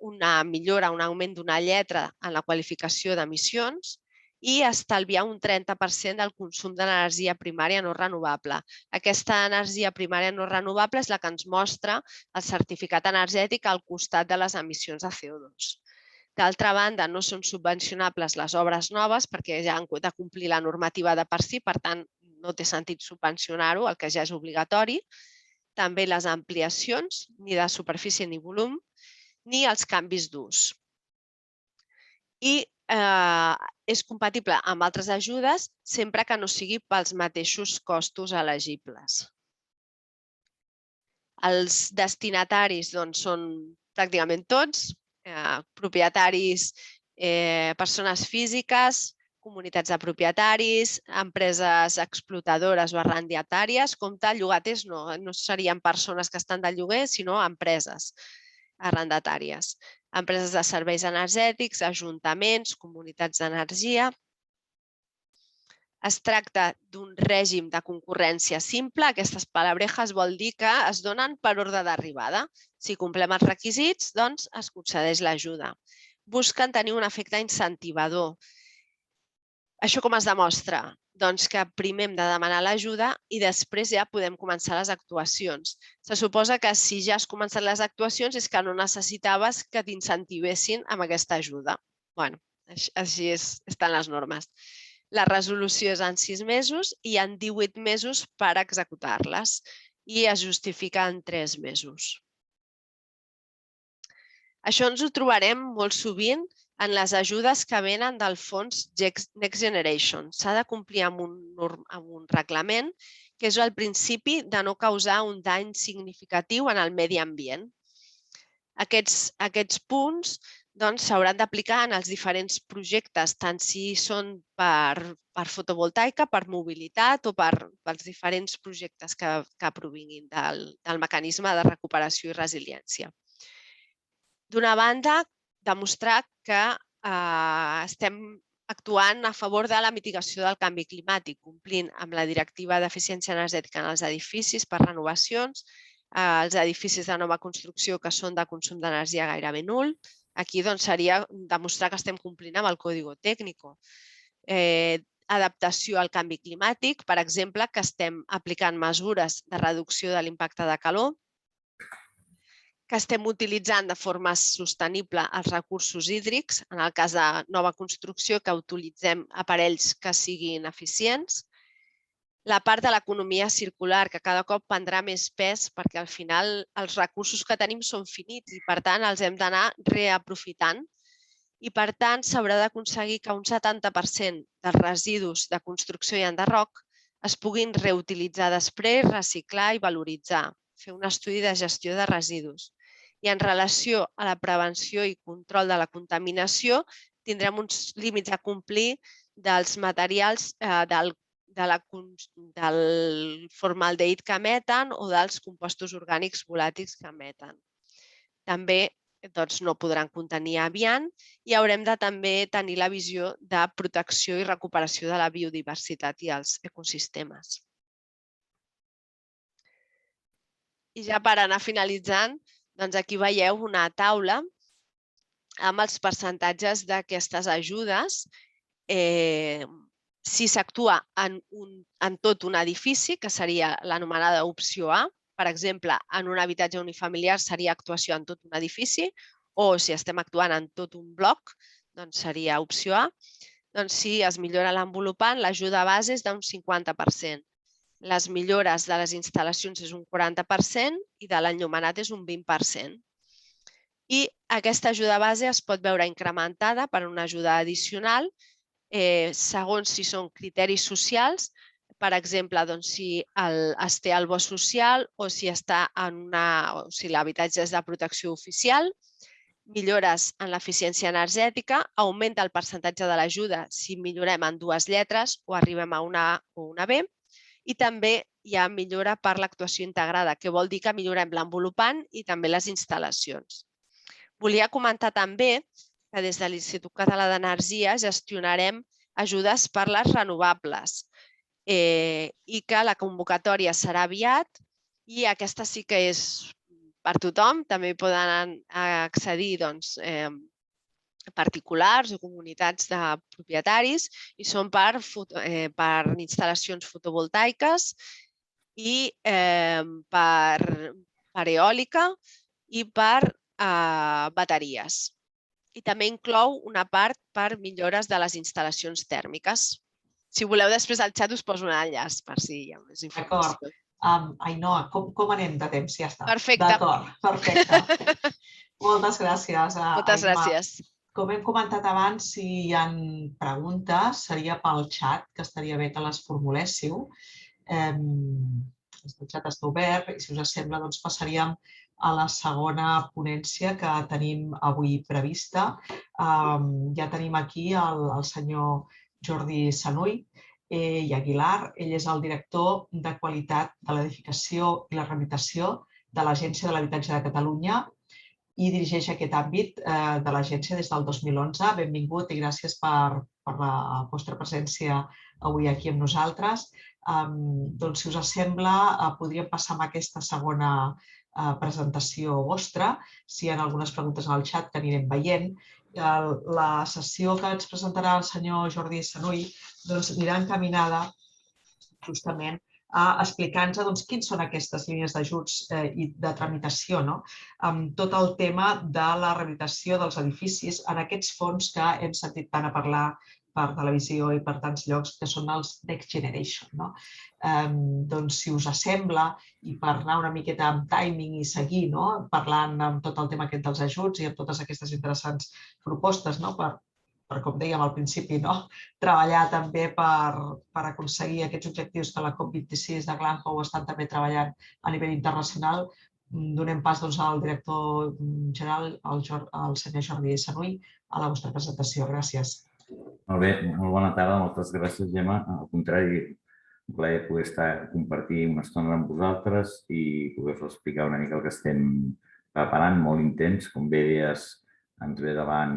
millora, un augment d'una lletra en la qualificació d'emissions i estalviar un 30% del consum d'energia primària no renovable. Aquesta energia primària no renovable és la que ens mostra el certificat energètic al costat de les emissions de CO2. D'altra banda, no són subvencionables les obres noves perquè ja han de complir la normativa de per si, per tant, no té sentit subvencionar-ho, el que ja és obligatori. També les ampliacions, ni de superfície ni volum, ni els canvis d'ús. I és compatible amb altres ajudes sempre que no sigui pels mateixos costos elegibles. Els destinataris són pràcticament tots, propietaris, persones físiques, comunitats de propietaris, empreses explotadores o arrendatàries. Compte, llogaters no serien persones que estan de lloguer, sinó empreses arrendatàries. Empreses de serveis energètics, ajuntaments, comunitats d'energia. Es tracta d'un règim de concurrència simple. Aquestes palabrejas vol dir que es donen per ordre d'arribada. Si complem els requisits, doncs es concedeix l'ajuda. Busquen tenir un efecte incentivador. Això com es demostra? Doncs que primer hem de demanar l'ajuda i després ja podem començar les actuacions. Se suposa que si ja has començat les actuacions és que no necessitaves que t'incentivessin amb aquesta ajuda. Bé, així estan les normes. La resolució és en 6 mesos i en 18 mesos per executar-les i es justifica en 3 mesos. Això ens ho trobarem molt sovint en les ajudes que venen del fons Next Generation. S'ha de complir amb un reglament que és el principi de no causar un dany significatiu en el medi ambient. Aquests punts s'hauran d'aplicar en els diferents projectes, tant si són per fotovoltaica, per mobilitat o pels diferents projectes que provinguin del mecanisme de recuperació i resiliència. D'una banda, demostrar que estem actuant a favor de la mitigació del canvi climàtic, complint amb la Directiva d'Eficiència Energètica en els edificis per renovacions, els edificis de nova construcció que són de consum d'energia gairebé nul. Aquí seria demostrar que estem complint amb el Código Técnico. Adaptació al canvi climàtic, per exemple, que estem aplicant mesures de reducció de l'impacte de calor, que estem utilitzant de forma sostenible els recursos hídrics, en el cas de nova construcció, que utilitzem aparells que siguin eficients. La part de l'economia circular, que cada cop prendrà més pes perquè al final els recursos que tenim són finits i per tant els hem d'anar reaprofitant. I per tant s'haurà d'aconseguir que un 70% dels residus de construcció i enderroc es puguin reutilitzar després, reciclar i valoritzar, fer un estudi de gestió de residus. I en relació a la prevenció i control de la contaminació, tindrem uns límits a complir dels materials del formaldehid que emeten o dels compostos orgànics volàtils que emeten. També no podran contenir amiant i haurem de també tenir la visió de protecció i recuperació de la biodiversitat i els ecosistemes. I ja per anar finalitzant, aquí veieu una taula amb els percentatges d'aquestes ajudes. Si s'actua en tot un edifici, que seria l'anomenada opció A, per exemple, en un habitatge unifamiliar seria actuació en tot un edifici, o si estem actuant en tot un bloc, doncs seria opció A. Doncs si es millora l'envolupant, l'ajuda base és d'un 50%. Les millores de les instal·lacions és un 40% i de l'enllumenat és un 20%. I aquesta ajuda base es pot veure incrementada per una ajuda addicional segons si són criteris socials, per exemple, si es té el bo social o si l'habitatge és de protecció oficial, millores en l'eficiència energètica, augmenta el percentatge de l'ajuda si millorem en 2 lletres o arribem a una A o una B, i també hi ha millora per l'actuació integrada, que vol dir que millorem l'envolupant i també les instal·lacions. Volia comentar també que des de l'Institut Català d'Energia gestionarem ajudes per les renovables i que la convocatòria serà aviat i aquesta sí que és per tothom. També poden accedir particulars o comunitats de propietaris i són per instal·lacions fotovoltaiques i per eòlica i per bateries. I també inclou una part per millores de les instal·lacions tèrmiques. Si voleu, després al xat us poso un enllaç per si hi ha més informació.
D'acord. Ainhoa, com anem de temps? Ja està.
Perfecte.
D'acord, perfecte. Moltes gràcies, Ainhoa.
Moltes gràcies.
Com hem comentat abans, si hi ha preguntes, seria pel xat, que estaria bé que les formuléssiu. El xat està obert i, si us sembla, passaríem a la segona ponència que tenim avui prevista. Ja tenim aquí el senyor Jordi Sanuy i Aguilar. Ell és el director de qualitat de l'edificació i la rehabilitació de l'Agència de l'Habitatge de Catalunya i dirigeix aquest àmbit de l'agència des del 2011. Benvingut i gràcies per per la vostra presència avui aquí amb nosaltres. Doncs, si us sembla, podríem passar amb aquesta segona presentació vostra. Si hi ha algunes preguntes al xat que anirem veient. La sessió que ens presentarà el senyor Jordi Sanuy anirà encaminada justament a explicar-nos quins són aquestes línies d'ajuts i de tramitació, amb tot el tema de la rehabilitació dels edificis en aquests fons que hem sentit tant a parlar per televisió i per tants llocs, que són els Next Generation. Doncs, si us sembla, i per anar una miqueta amb timing i seguir parlant amb tot el tema aquest dels ajuts i amb totes aquestes interessants propostes, per, com dèiem al principi, treballar també per aconseguir aquests objectius que la COP26 de Glasgow estan també treballant a nivell internacional, donem pas al director general, el senyor Jordi Sanuy, a la vostra presentació. Gràcies.
Molt bé, molt bona tarda. Moltes gràcies, Gemma. Al contrari, un plaer poder compartir una estona amb vosaltres i poder-vos explicar una mica el que estem preparant, molt intens. Com bé deies, ens ve davant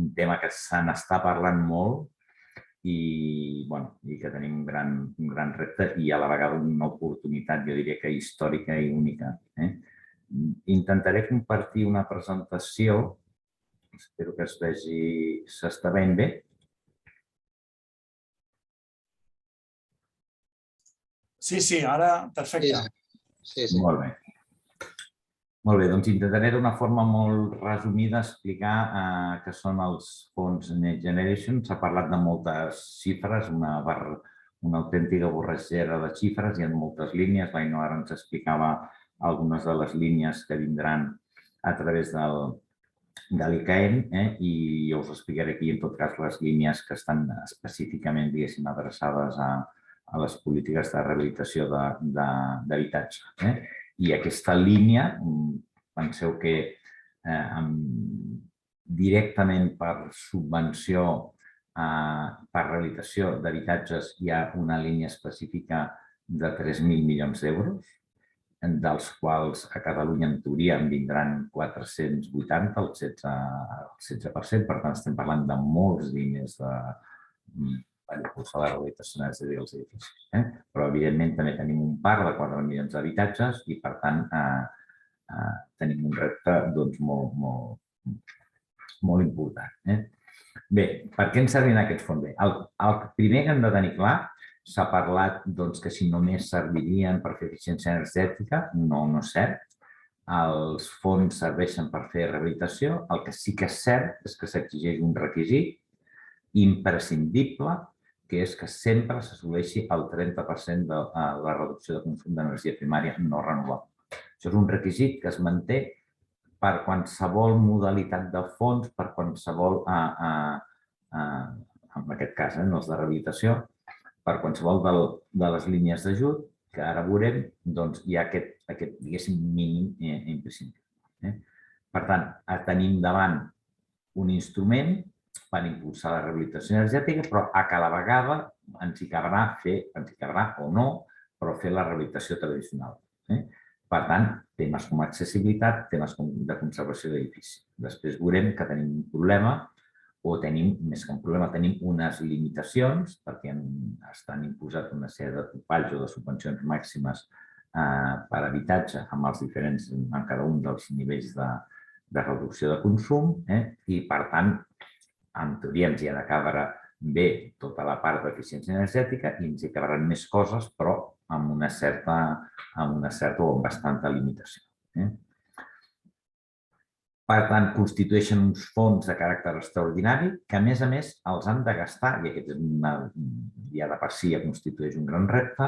un tema que se n'està parlant molt i que tenim un gran repte i a la vegada una oportunitat, jo diria que històrica i única. Intentaré compartir una presentació. Espero que es vegi, s'està veient bé.
Sí, ara perfecte.
Sí. Molt bé. Molt bé, doncs intentaré d'una forma molt resumida explicar què són els fons Next Generation. S'ha parlat de moltes xifres, una autèntica borratxera de xifres, hi ha moltes línies. L'Ainhoa ara ens explicava algunes de les línies que vindran a través de l'ICAEN i jo us explicaré aquí, en tot cas, les línies que estan específicament, diguéssim, adreçades a les polítiques de rehabilitació d'habitatge. I aquesta línia, penseu que directament per subvenció per rehabilitació d'habitatges hi ha una línia específica de 3.000 milions d'euros, dels quals a Catalunya en teoria en vindran 480, el 16%, per tant estem parlant de molts diners per impulsar la rehabilitació energètica dels edificis. Però evidentment també tenim un parc de 4 milions d'habitatges i per tant tenim un repte molt important. Bé, per què ens serviran aquests fons? El primer que hem de tenir clar, s'ha parlat que si només servirien per fer eficiència energètica, no és cert. Els fons serveixen per fer rehabilitació. El que sí que és cert és que s'exigeix un requisit imprescindible, que és que sempre s'assoleixi el 30% de la reducció de consum d'energia primària no renovable. Això és un requisit que es manté per qualsevol modalitat de fons, per qualsevol, en aquest cas, els de rehabilitació, per qualsevol de les línies d'ajut, que ara veurem, hi ha aquest, diguéssim, mínim imprescindible. Per tant, tenim davant un instrument per impulsar la rehabilitació energètica, però a cada vegada ens hi cabrà o no, però fer la rehabilitació tradicional. Per tant, temes com accessibilitat, temes de conservació d'edifici. Després veurem que tenim un problema, o tenim, més que un problema, tenim unes limitacions, perquè estan imposat una sèrie de topalls o de subvencions màximes per habitatge en cada un dels nivells de reducció de consum i, per tant, en teoria ens hi ha de cabre bé tota la part d'eficiència energètica i ens hi cabran més coses, però amb una certa o amb bastanta limitació. Per tant, constitueixen uns fons de caràcter extraordinari que, a més, els han de gastar, i aquest ja de per si ja constitueix un gran repte,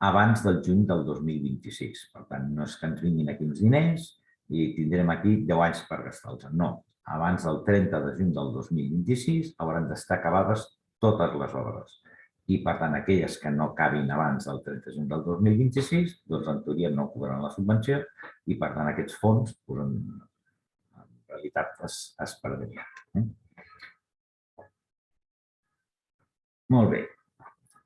abans del juny del 2026. Per tant, no és que ens vinguin aquí uns diners i tindrem aquí 10 anys per gastar-los. No. Abans del 30 de juny del 2026 hauran d'estar acabades totes les obres. I, per tant, aquelles que no acabin abans del 30 de juny del 2026, doncs, en teoria, no cobraran la subvenció i, per tant, aquests fons, en realitat, es perdrien. Molt bé.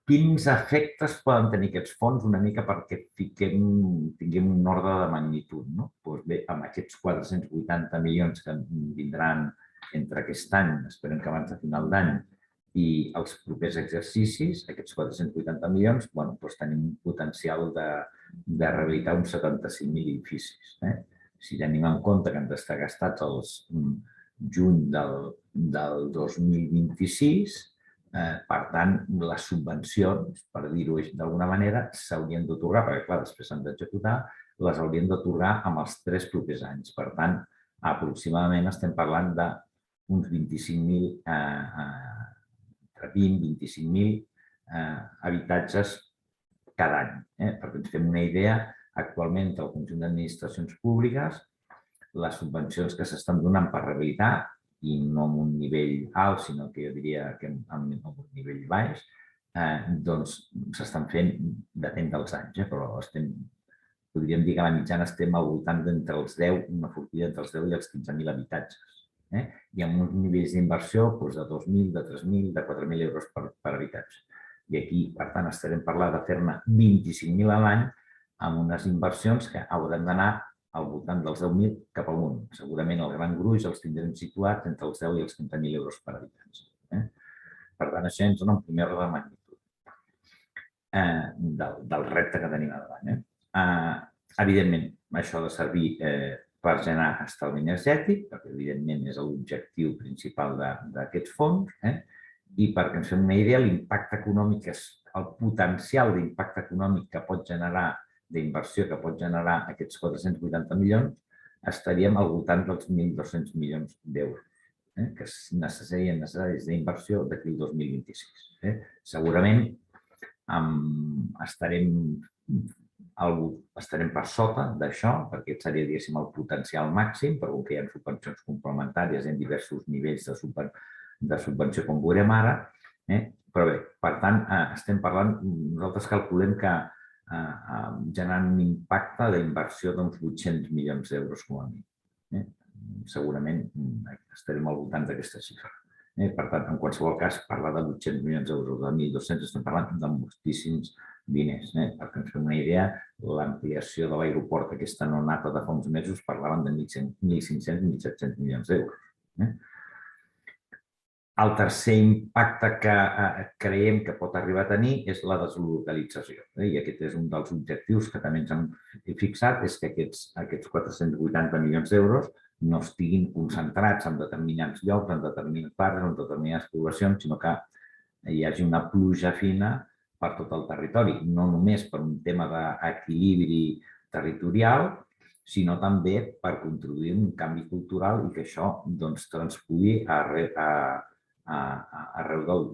Quins efectes poden tenir aquests fons una mica perquè tinguem un ordre de magnitud? Doncs bé, amb aquests 480 milions que vindran entre aquest any, esperem que abans de final d'any, I els propers exercicis, aquests 480 milions, tenim un potencial de rehabilitar uns 75.000 edificis. Si tenim en compte que han d'estar gastats el juny del 2026, per tant, les subvencions, per dir-ho d'alguna manera, s'haurien d'atorgar, perquè clar, després s'han d'executar, les haurien d'atorgar amb els 3 propers anys. Per tant, aproximadament estem parlant d'uns 25.000, entre 20 i 25.000 habitatges cada any. Perquè ens fem una idea, actualment, del conjunt d'administracions públiques, les subvencions que s'estan donant per rehabilitar, i no amb un nivell alt, sinó que jo diria que amb un nivell baix, doncs s'estan fent, depèn dels anys, però podríem dir que a la mitjana estem al voltant d'entre els 10, una forquilla entre els 10 i els 15.000 habitatges. I amb uns nivells d'inversió de 2.000, de 3.000, de 4.000 euros per habitatge. I aquí, per tant, estarem parlant de fer-ne 25.000 a l'any amb unes inversions que hauran d'anar al voltant dels 10.000 cap amunt. Segurament el gran gruix els tindrem situats entre els 10 i els 30.000 euros per habitatge. Per tant, això ens dona un primer ordre de magnitud del repte que tenim a davant. Evidentment, això ha de servir per generar estalvi energètic, perquè evidentment és l'objectiu principal d'aquests fons, i perquè ens fem una idea, l'impacte econòmic, el potencial d'impacte econòmic que pot generar, d'inversió que pot generar aquests 480 milions, estaríem al voltant dels 1.200 milions d'euros, que serien necessaris d'inversió d'aquí al 2026. Segurament estarem per sota d'això, perquè aquest seria, diguéssim, el potencial màxim, però que hi ha subvencions complementàries en diversos nivells de subvenció, com veurem ara. Però bé, per tant, estem parlant, nosaltres calculem que generant un impacte d'inversió d'uns 800 milions d'euros com a mínim. Segurament estarem al voltant d'aquesta xifra. Per tant, en qualsevol cas, parlar de 800 milions d'euros o de 1.200 estem parlant de moltíssims diners. Perquè ens fem una idea, l'ampliació de l'aeroport aquesta no nata de fa uns mesos parlaven de 1.500-1.700 milions d'euros. El tercer impacte que creiem que pot arribar a tenir és la deslocalització. I aquest és un dels objectius que també ens hem fixat, és que aquests 480 milions d'euros no estiguin concentrats en determinats llocs, en determinats barris, en determinades poblacions, sinó que hi hagi una pluja fina per tot el territori, no només per un tema d'equilibri territorial, sinó també per contribuir a un canvi cultural i que això transpugui arreu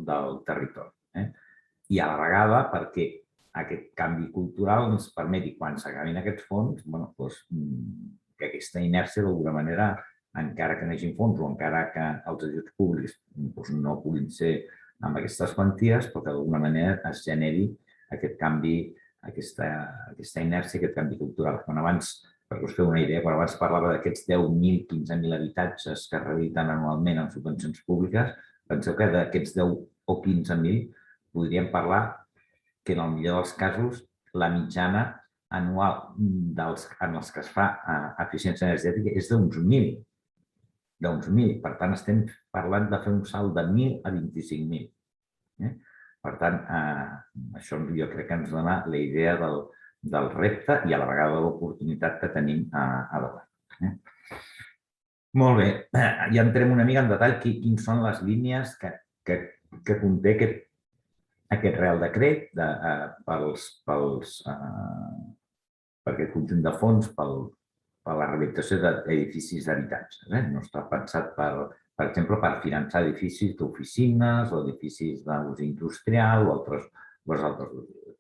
del territori. I a la vegada perquè aquest canvi cultural ens permeti, quan s'acabin aquests fons, que aquesta inèrcia d'alguna manera, encara que no hi hagi fons o encara que els ajuts públics no puguin ser amb aquestes quanties, però que d'alguna manera es generi aquest canvi, aquesta inèrcia, aquest canvi cultural. Quan abans, per us fer una idea, quan abans parlava d'aquests 10.000, 15.000 habitatges que es rehabiliten anualment en subvencions públiques, penseu que d'aquests 10 o 15.000 podríem parlar que en el millor dels casos la mitjana anual en els que es fa eficiència energètica és d'uns 1.000. Per tant, estem parlant de fer un salt de 1.000 a 25.000. Per tant, això jo crec que ens dona la idea del repte i a la vegada de l'oportunitat que tenim a davant. Molt bé, ja entrem una mica en detall quines són les línies que conté aquest Real Decret per aquest conjunt de fons per la rehabilitació d'edificis d'habitatge. No està pensat, per exemple, per finançar edificis d'oficines o edificis d'ús industrial o altres.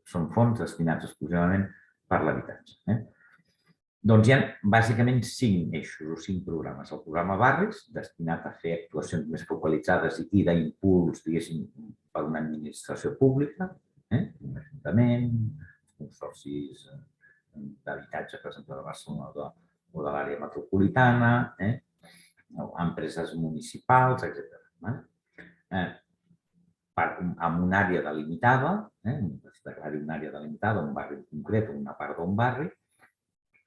Són fons destinats exclusivament per l'habitatge. Doncs hi ha bàsicament 5 eixos o 5 programes. El programa Barris, destinat a fer actuacions més focalitzades i d'impuls, diguéssim, per una administració pública, un ajuntament, consorcis d'habitatge, per exemple, de Barcelona o de l'àrea metropolitana, empreses municipals, etc. Amb una àrea delimitada, es declari una àrea delimitada, un barri en concret o una part d'un barri,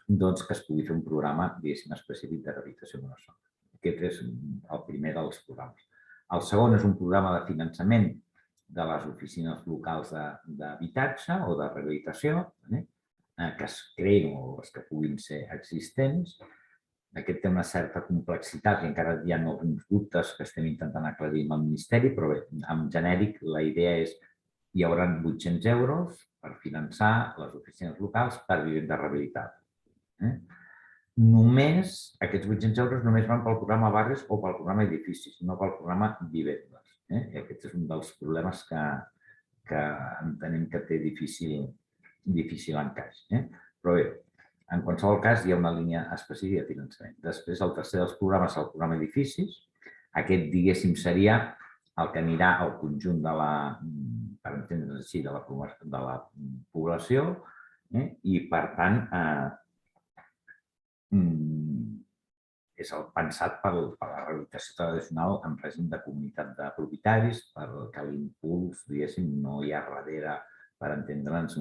doncs que es pugui fer un programa, diguéssim, específic de rehabilitació d'una zona. Aquest és el primer dels programes. El segon és un programa de finançament de les oficines locals d'habitatge o de rehabilitació, que es creïn o els que puguin ser existents. Aquest té una certa complexitat i encara hi ha alguns dubtes que estem intentant aclarir amb el Ministeri, però bé, en genèric la idea és hi haurà 800 euros per finançar les oficines locals per vivenda rehabilitada. Només, aquests 800 euros només van pel programa Barris o pel programa Edificis, no pel programa Vivendes. I aquest és un dels problemes que entenem que té difícil encaix. Però bé, en qualsevol cas, hi ha una línia específica de finançament. Després, el tercer dels programes, el programa Edificis. Aquest, diguéssim, seria el que anirà al conjunt de la, per entendre's així, de la població i, per tant, és el pensat per la rehabilitació tradicional en règim de comunitat de propietaris, perquè l'impuls, diguéssim, no hi ha darrere, per entendre'ns,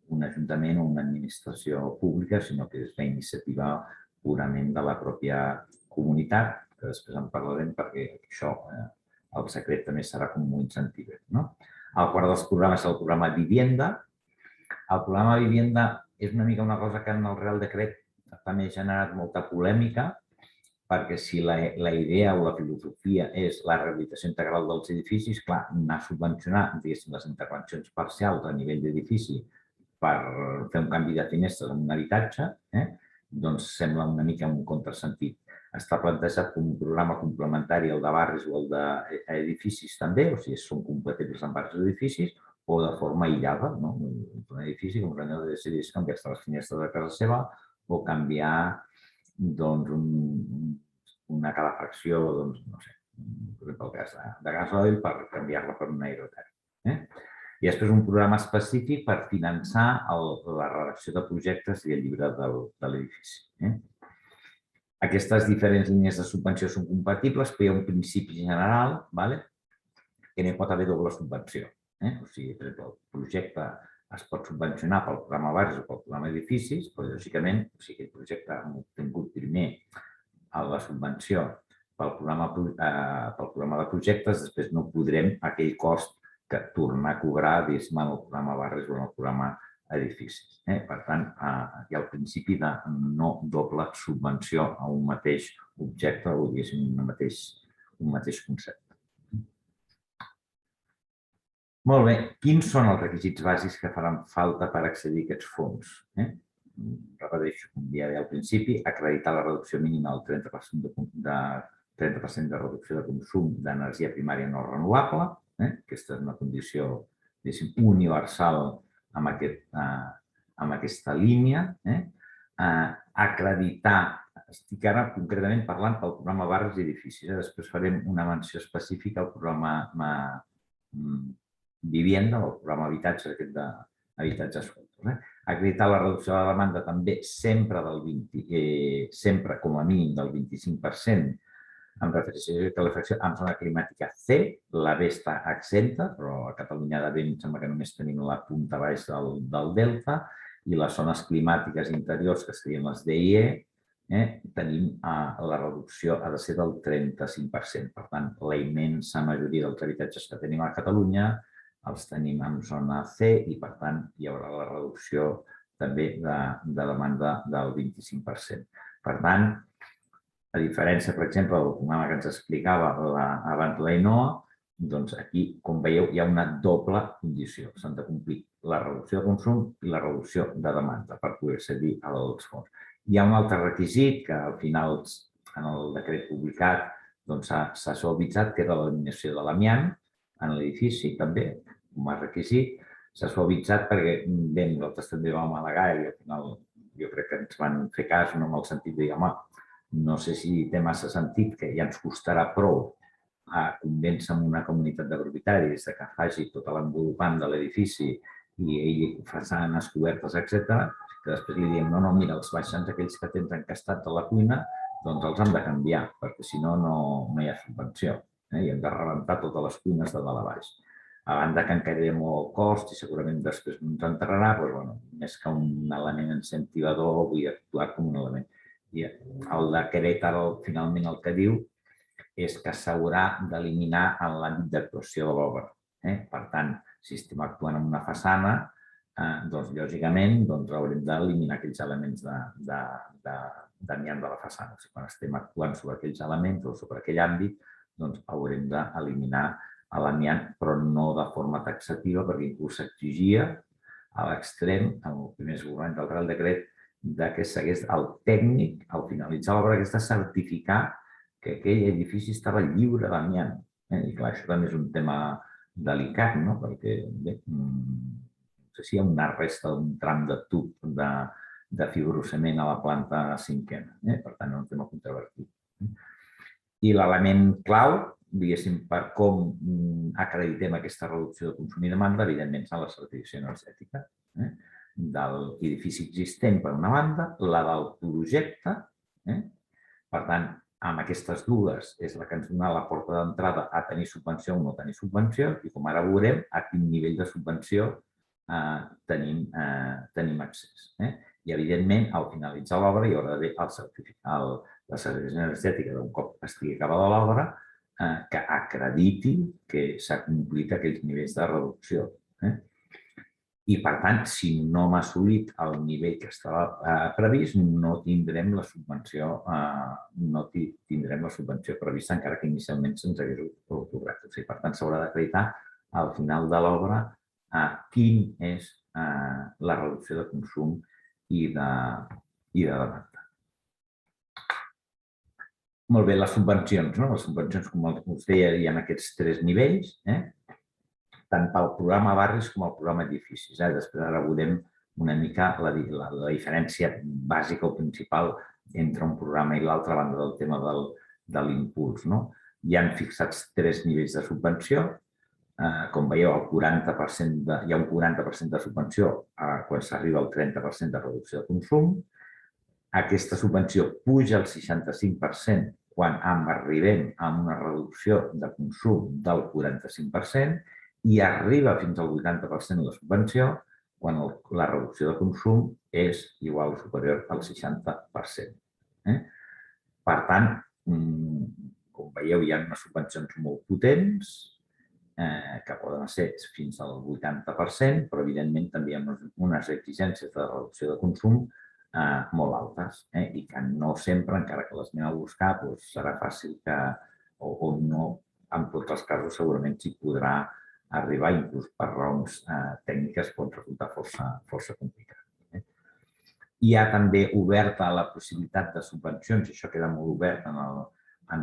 un ajuntament o una administració pública, sinó que és la iniciativa purament de la pròpia comunitat, que després en parlarem perquè això, el secret també serà com un incentiu. El quart dels programes és el programa Vivienda. El programa Vivienda és una mica una cosa que en el Real Decret també ha generat molta polèmica, perquè si la idea o la filosofia és la rehabilitació integral dels edificis, clar, anar a subvencionar, diguéssim, les intervencions parcials a nivell d'edifici per fer un canvi de finestres en un habitatge, doncs sembla una mica un contrasentit. Està plantejat com un programa complementari al de barris o al d'edificis també, o sigui, són compatibles amb barris o edificis, o de forma aïllada, un edifici com un de decidís canviar-se les finestres de casa seva o canviar una calefacció, no sé, pel cas de gasoil per canviar-la per un aerotèrmic. I després un programa específic per finançar la redacció de projectes i el llibre de l'edifici. Aquestes diferents línies de subvenció són compatibles, però hi ha un principi general que no hi pot haver doble subvenció. O sigui, per exemple, el projecte es pot subvencionar pel programa Barris o pel programa Edificis, però lògicament, si aquest projecte ha obtingut primer la subvenció pel programa de projectes, després no podrem aquell cost que tornar a cobrar, diguéssim, en el programa Barris o en el programa Edificis. Per tant, hi ha el principi de no doble subvenció a un mateix objecte o, diguéssim, un mateix concepte. Molt bé, quins són els requisits bàsics que faran falta per accedir a aquests fons? Repeteixo, com ja deia al principi, acreditar la reducció mínima del 30% de reducció de consum d'energia primària no renovable. Aquesta és una condició universal amb aquesta línia. Acreditar, estic ara concretament parlant pel programa Barris i Edificis, després farem una menció específica al programa Vivienda, el programa Habitatge, aquest d'habitatges solts. Acreditar la reducció de la demanda també sempre com a mínim del 25% amb refrigeració i calefacció en zona climàtica C. La B està exenta, però a Catalunya de vent sembla que només tenim la punta baixa del delta i les zones climàtiques interiors, que serien les D i E, tenim la reducció ha de ser del 35%. Per tant, la immensa majoria dels habitatges que tenim a Catalunya els tenim en zona C i, per tant, hi haurà la reducció també de demanda del 25%. Per tant, a diferència, per exemple, del programa que ens explicava abans l'Ainoa, doncs aquí, com veieu, hi ha una doble condició. S'han de complir la reducció de consum i la reducció de demanda per poder accedir als fons. Hi ha un altre requisit que, al final, en el decret publicat, s'ha suavitzat, que era l'eliminació de l'amiant en l'edifici, també, com a requisit. S'ha suavitzat perquè, bé, nosaltres també vam al·legar i al final jo crec que ens van fer cas, no en el sentit de dir, home, no sé si té massa sentit, que ja ens costarà prou a convèncer una comunitat de propietaris que faci tot l'envolupant de l'edifici i ell façanes cobertes, etc., que després li diem, no, mira, els baixants aquells que tens encastats a la cuina, doncs els hem de canviar, perquè si no, no hi ha subvenció. I hem de rebentar totes les cuines de dalt a baix. A banda que encara molt cost i segurament després no ens enterrarà, però més que un element incentivador, vull actuar com un element. I el decret ara finalment el que diu és que s'haurà d'eliminar en l'àmbit d'actuació de l'obra. Per tant, si estem actuant en una façana, doncs, lògicament, haurem d'eliminar aquells elements d'amiant de la façana. Quan estem actuant sobre aquells elements o sobre aquell àmbit, doncs haurem d'eliminar l'amiant, però no de forma taxativa, perquè inclús s'exigia a l'extrem, en el primer desenvolupament del Real Decret, que s'hagués el tècnic, al finalitzar l'obra, hagués de certificar que aquell edifici estava lliure d'amiant. I clar, això també és un tema delicat, no? Perquè, bé, no sé si hi ha una resta d'un tram de tub de fibrocement a la planta cinquena. Per tant, és un tema controvertit. I l'element clau, diguéssim, per com acreditem aquesta reducció de consum i demanda, evidentment, és la certificació energètica de l'edifici existent, per una banda, la del projecte. Per tant, amb aquestes dues és la que ens dona la porta d'entrada a tenir subvenció o no tenir subvenció, i com ara veurem, a quin nivell de subvenció tenim accés. I, evidentment, al finalitzar l'obra hi haurà d'haver la certificació energètica d'un cop estigui acabada l'obra que acrediti que s'ha complit aquells nivells de reducció. I, per tant, si no hem assolit el nivell que estava previst, no tindrem la subvenció prevista, encara que inicialment se'ns hagués atorgat. Per tant, s'haurà d'acreditar al final de l'obra quin és la reducció de consum i de demanda. Molt bé, les subvencions. Les subvencions, com us deia, hi ha aquests 3 nivells, tant pel programa barris com el programa edificis. Després ara veurem una mica la diferència bàsica o principal entre un programa i l'altre, a banda del tema de l'impuls. Hi han fixats 3 nivells de subvenció. Com veieu, hi ha un 40% de subvenció quan s'arriba al 30% de reducció de consum. Aquesta subvenció puja al 65% quan arribem a una reducció de consum del 45% i arriba fins al 80% la subvenció quan la reducció de consum és igual o superior al 60%. Per tant, com veieu, hi ha unes subvencions molt potents que poden ser fins al 80%, però evidentment també hi ha unes exigències de reducció de consum molt altes i que no sempre, encara que les anem a buscar, serà fàcil que, o no, en tots els casos segurament s'hi podrà arribar, inclús per raons tècniques pot resultar força complicat. Hi ha també oberta la possibilitat de subvencions, i això queda molt obert en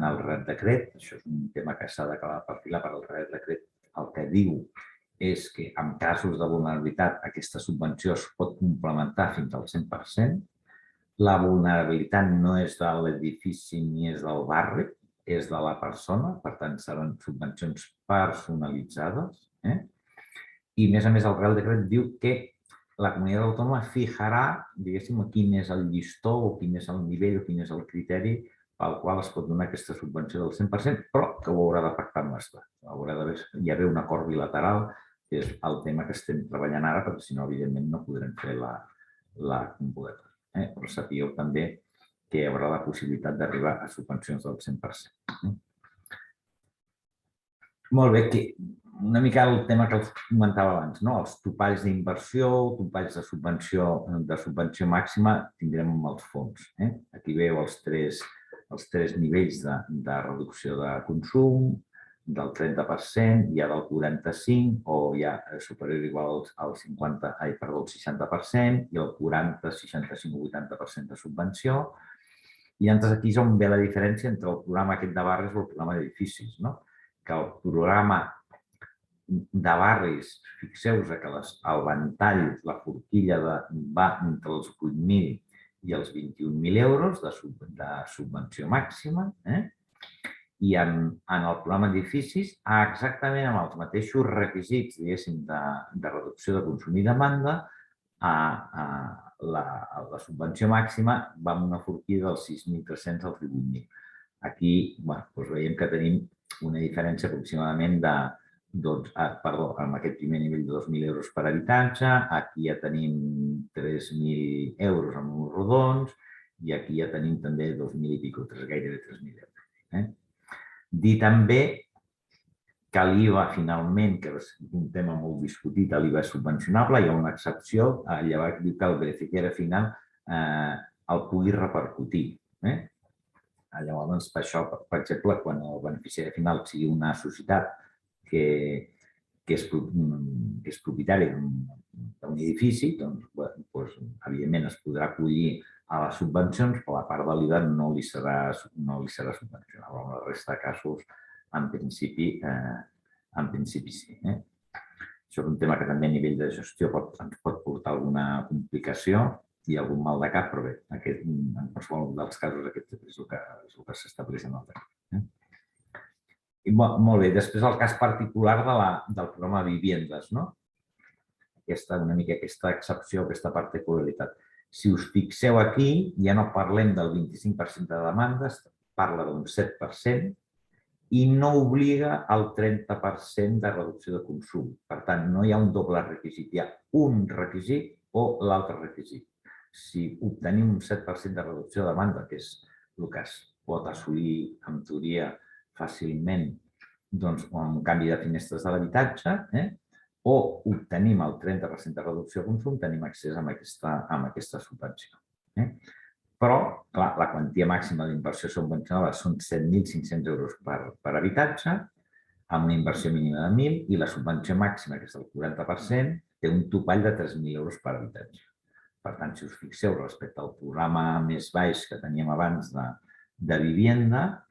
el Reial Decret, això és un tema que s'ha d'acabar de perfilar per al Reial Decret, el que diu és que en casos de vulnerabilitat aquesta subvenció es pot complementar fins al 100%. La vulnerabilitat no és de l'edifici ni és del barri, és de la persona, per tant seran subvencions personalitzades. I a més el Reial Decret diu que la comunitat autònoma fijarà, diguéssim, quin és el llistó o quin és el nivell o quin és el criteri pel qual es pot donar aquesta subvenció del 100%, però que ho haurà de pactar amb l'Estat. Haurà d'haver un acord bilateral, que és el tema que estem treballant ara, perquè si no, evidentment, no podrem fer la convocatòria. Però sapigueu també que hi haurà la possibilitat d'arribar a subvencions del 100%. Molt bé, una mica el tema que els comentava abans, els topalls d'inversió, topalls de subvenció màxima, tindrem amb els fons. Aquí veieu els tres nivells de reducció de consum, del 30%, ja del 45% o ja superior o igual al 60% i el 40, 65 o 80% de subvenció. I llavors aquí és on ve la diferència entre el programa aquest de barris i el programa d'edificis. Que el programa de barris, fixeu-vos que el ventall, la forquilla va entre els 8.000 i els 21.000 euros de subvenció màxima. I en el programa d'edificis, exactament amb els mateixos requisits, diguéssim, de reducció de consum i demanda, la subvenció màxima va amb una forquilla dels 6.300 als 18.000. Aquí veiem que tenim una diferència aproximadament amb aquest primer nivell de 2.000 euros per habitatge, aquí ja tenim 3.000 euros amb uns rodons i aquí ja tenim també 2.000 i pico, gairebé 3.000 euros. Dir també que l'IVA, finalment, que és un tema molt discutit, l'IVA és subvencionable, hi ha una excepció, llavors diu que el beneficiari final el pugui repercutir. Llavors, per això, per exemple, quan el beneficiari final sigui una societat que és propietari d'un edifici, doncs, evidentment, es podrà acollir a les subvencions, però la part de l'IVA no li serà subvencionable. En la resta de casos, en principi sí. Això és un tema que també a nivell de gestió ens pot portar alguna complicació i algun mal de cap, però bé, en qualsevol dels casos aquest és el que s'estableix en el decret. I molt bé, després el cas particular del programa Viviendes, una mica aquesta excepció, aquesta particularitat. Si us fixeu aquí, ja no parlem del 25% de demandes, parla d'un 7% i no obliga al 30% de reducció de consum. Per tant, no hi ha un doble requisit, hi ha un requisit o l'altre requisit. Si obtenim un 7% de reducció de demanda, que és el que es pot assolir, en teoria, fàcilment, doncs, amb un canvi de finestres de l'habitatge, o obtenim el 30% de reducció de consum, tenim accés a aquesta subvenció. Però, clar, la quantia màxima d'inversió subvencionada són 7.500 euros per habitatge, amb una inversió mínima de 1.000, i la subvenció màxima, que és del 40%, té un topall de 3.000 euros per habitatge. Per tant, si us fixeu respecte al programa més baix que teníem abans de vivenda,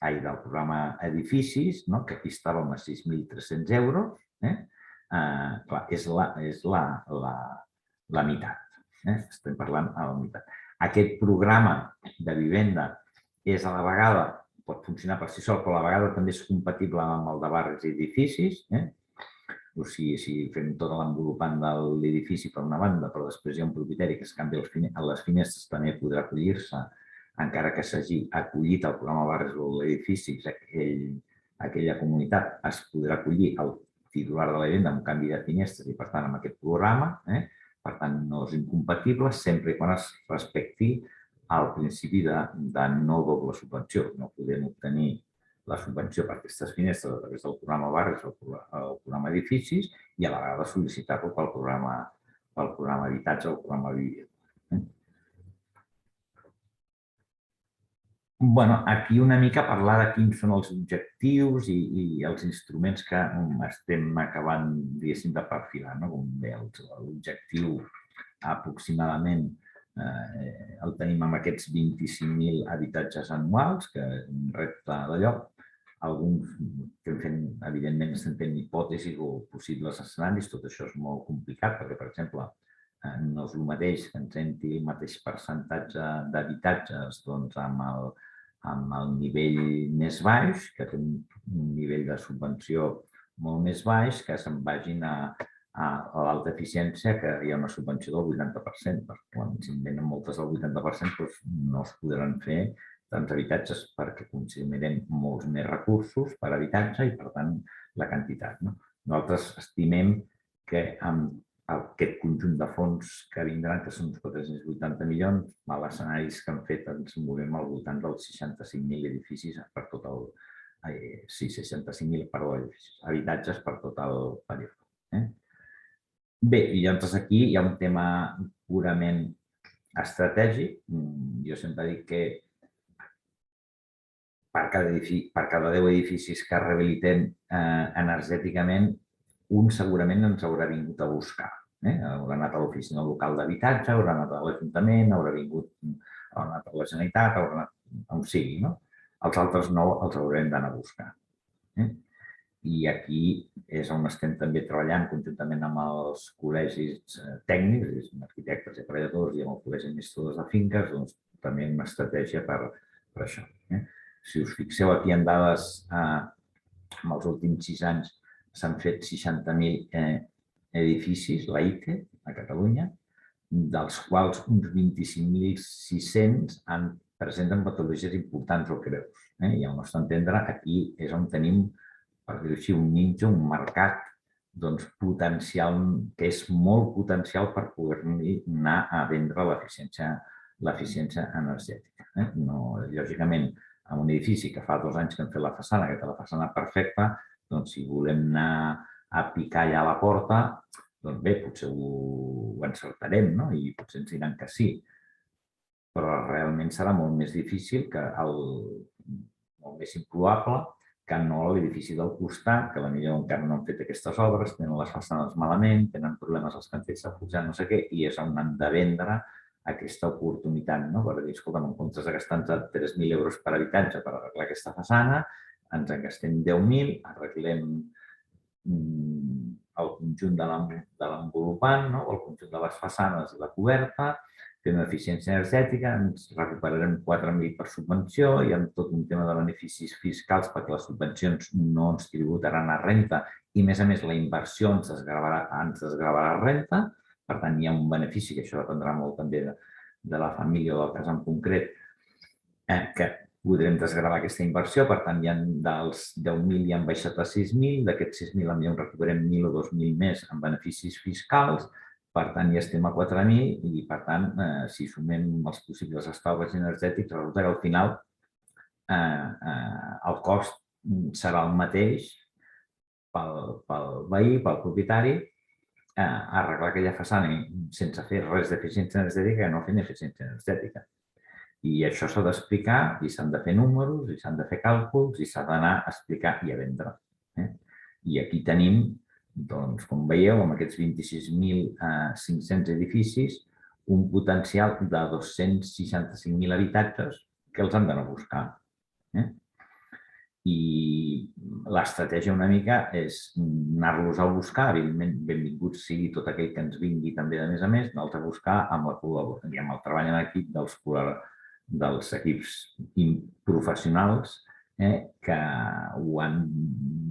del programa edificis, que aquí estàvem a 6.300 euros, clar, és la meitat. Estem parlant a la meitat. Aquest programa de vivenda és a la vegada, pot funcionar per si sol, però a la vegada també és compatible amb el de barris i edificis. O sigui, si fem tot l'envolupant de l'edifici per una banda, però després hi ha un propietari que es canvia les finestres, també podrà acollir-se, encara que s'hagi acollit al programa barris o l'edifici, aquella comunitat es podrà acollir al titular de la vivenda amb un canvi de finestres i, per tant, amb aquest programa. Per tant, no és incompatible sempre quan es respecti el principi de no doble subvenció. No podem obtenir la subvenció per aquestes finestres a través del programa barris o el programa edificis i a la vegada sol·licitar-lo pel programa habitatge o el programa vivenda. Aquí una mica parlar de quins són els objectius i els instruments que estem acabant, diguéssim, de perfilar. Com bé, l'objectiu aproximadament el tenim amb aquests 25.000 habitatges anuals, que és un repte de lloc. Alguns que hem fet, evidentment, estem fent hipòtesis o possibles escenaris. Tot això és molt complicat perquè, per exemple, no és el mateix que ens entri el mateix percentatge d'habitatges amb el nivell més baix, que té un nivell de subvenció molt més baix, que se'n vagin a l'alta eficiència, que hi ha una subvenció del 80%. Quan s'inventen moltes del 80%, no es podran fer tants habitatges perquè consumirem molts més recursos per habitatge i, per tant, la quantitat. Nosaltres estimem que amb aquest conjunt de fons que vindran, que són uns 480 milions, a els escenaris que han fet ens movem al voltant dels 65.000 edificis per tot el... Sí, 65.000 habitatges per tot el període. Bé, i llavors aquí hi ha un tema purament estratègic. Jo sempre dic que per cada 10 edificis que rehabilitem energèticament, un segurament ens haurà vingut a buscar. Haurà anat a l'oficina local d'habitatge, haurà anat a l'Ajuntament, haurà anat a la Generalitat, haurà anat on sigui. Els altres 9 els haurem d'anar a buscar. I aquí és on estem també treballant conjuntament amb els col·legis tècnics, arquitectes i aparelladors i amb el col·legi d'administradors de finques, doncs també una estratègia per això. Si us fixeu aquí en dades, en els últims 6 anys s'han fet 60.000 edificis, la ITE, a Catalunya, dels quals uns 25.600 presenten patologies importants o greus. I al nostre entendre, aquí és on tenim, per dir-ho així, un nínxol, un mercat potencial, que és molt potencial per poder anar a vendre l'eficiència energètica. Lògicament, en un edifici que fa 2 anys que hem fet la façana, que té la façana perfecta, doncs si volem anar a picar allà a la porta, doncs bé, potser ho encertarem, no? I potser ens diran que sí. Però realment serà molt més difícil, molt més improbable, que no l'edifici del costat, que potser encara no han fet aquestes obres, tenen les façanes malament, tenen problemes als canters de forjat, no sé què, i és on han de vendre aquesta oportunitat, no? Per dir, escolta, en comptes de gastar-nos 3.000 euros per habitatge per arreglar aquesta façana, ens en gastem 10.000, arreglem el conjunt de l'envolupant, el conjunt de les façanes i la coberta, fem eficiència energètica, ens recuperarem 4.000 per subvenció, hi ha tot un tema de beneficis fiscals perquè les subvencions no ens tributaran a renta i, a més, la inversió ens desgravarà renta. Per tant, hi ha un benefici, que això dependrà molt també de la família o del cas en concret, que podrem desgravar aquesta inversió. Per tant, dels 10.000 ja han baixat a 6.000, d'aquests 6.000 potser en recuperem 1.000 o 2.000 més en beneficis fiscals, per tant, ja estem a 4.000 i, per tant, si sumem els possibles estalvis energètics, resulta que al final el cost serà el mateix pel veí, pel propietari, arreglar aquella façana sense fer res d'eficiència energètica que no fent eficiència energètica. I això s'ha d'explicar i s'han de fer números i s'han de fer càlculs i s'ha d'anar a explicar i a vendre. I aquí tenim, doncs, com veieu, amb aquests 26.500 edificis, un potencial de 265.000 habitatges que els han d'anar a buscar. I l'estratègia una mica és anar-los a buscar, evidentment, benvingut sigui tot aquell que ens vingui també de més a més, anar-los a buscar amb el treball en equip dels equips professionals que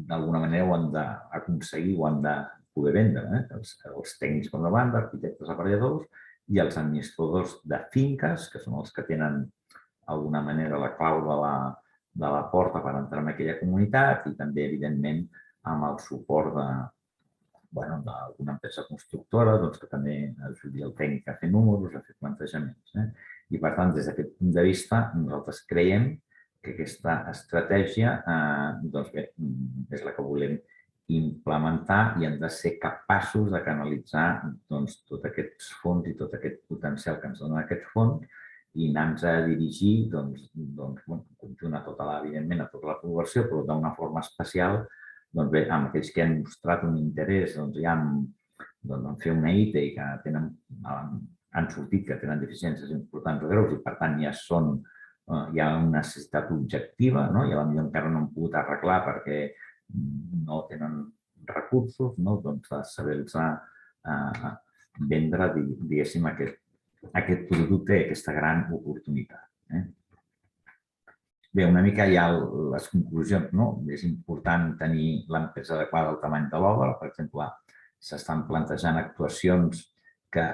d'alguna manera ho han d'aconseguir, ho han de poder vendre. Els tècnics per una banda, arquitectes aparelladors, i els administradors de finques, que són els que tenen d'alguna manera la clau de la porta per entrar en aquella comunitat i també, evidentment, amb el suport d'alguna empresa constructora que també ajudi el tècnic a fer números, a fer plantejaments. I, per tant, des d'aquest punt de vista, nosaltres creiem que aquesta estratègia és la que volem implementar i hem de ser capaços de canalitzar tots aquests fons i tot aquest potencial que ens donen aquests fons i anar-nos a dirigir conjunt a evidentment a tota la població, però d'una forma especial amb aquells que han mostrat un interès ja en fer una ITE i que han sortit que tenen deficiències importants o greus i, per tant, hi ha una necessitat objectiva i potser encara no han pogut arreglar perquè no tenen recursos, de saber-los vendre, diguéssim, aquest producte i aquesta gran oportunitat. Bé, una mica hi ha les conclusions. És important tenir l'empresa adequada al tamany de l'obra. Per exemple, s'estan plantejant actuacions que,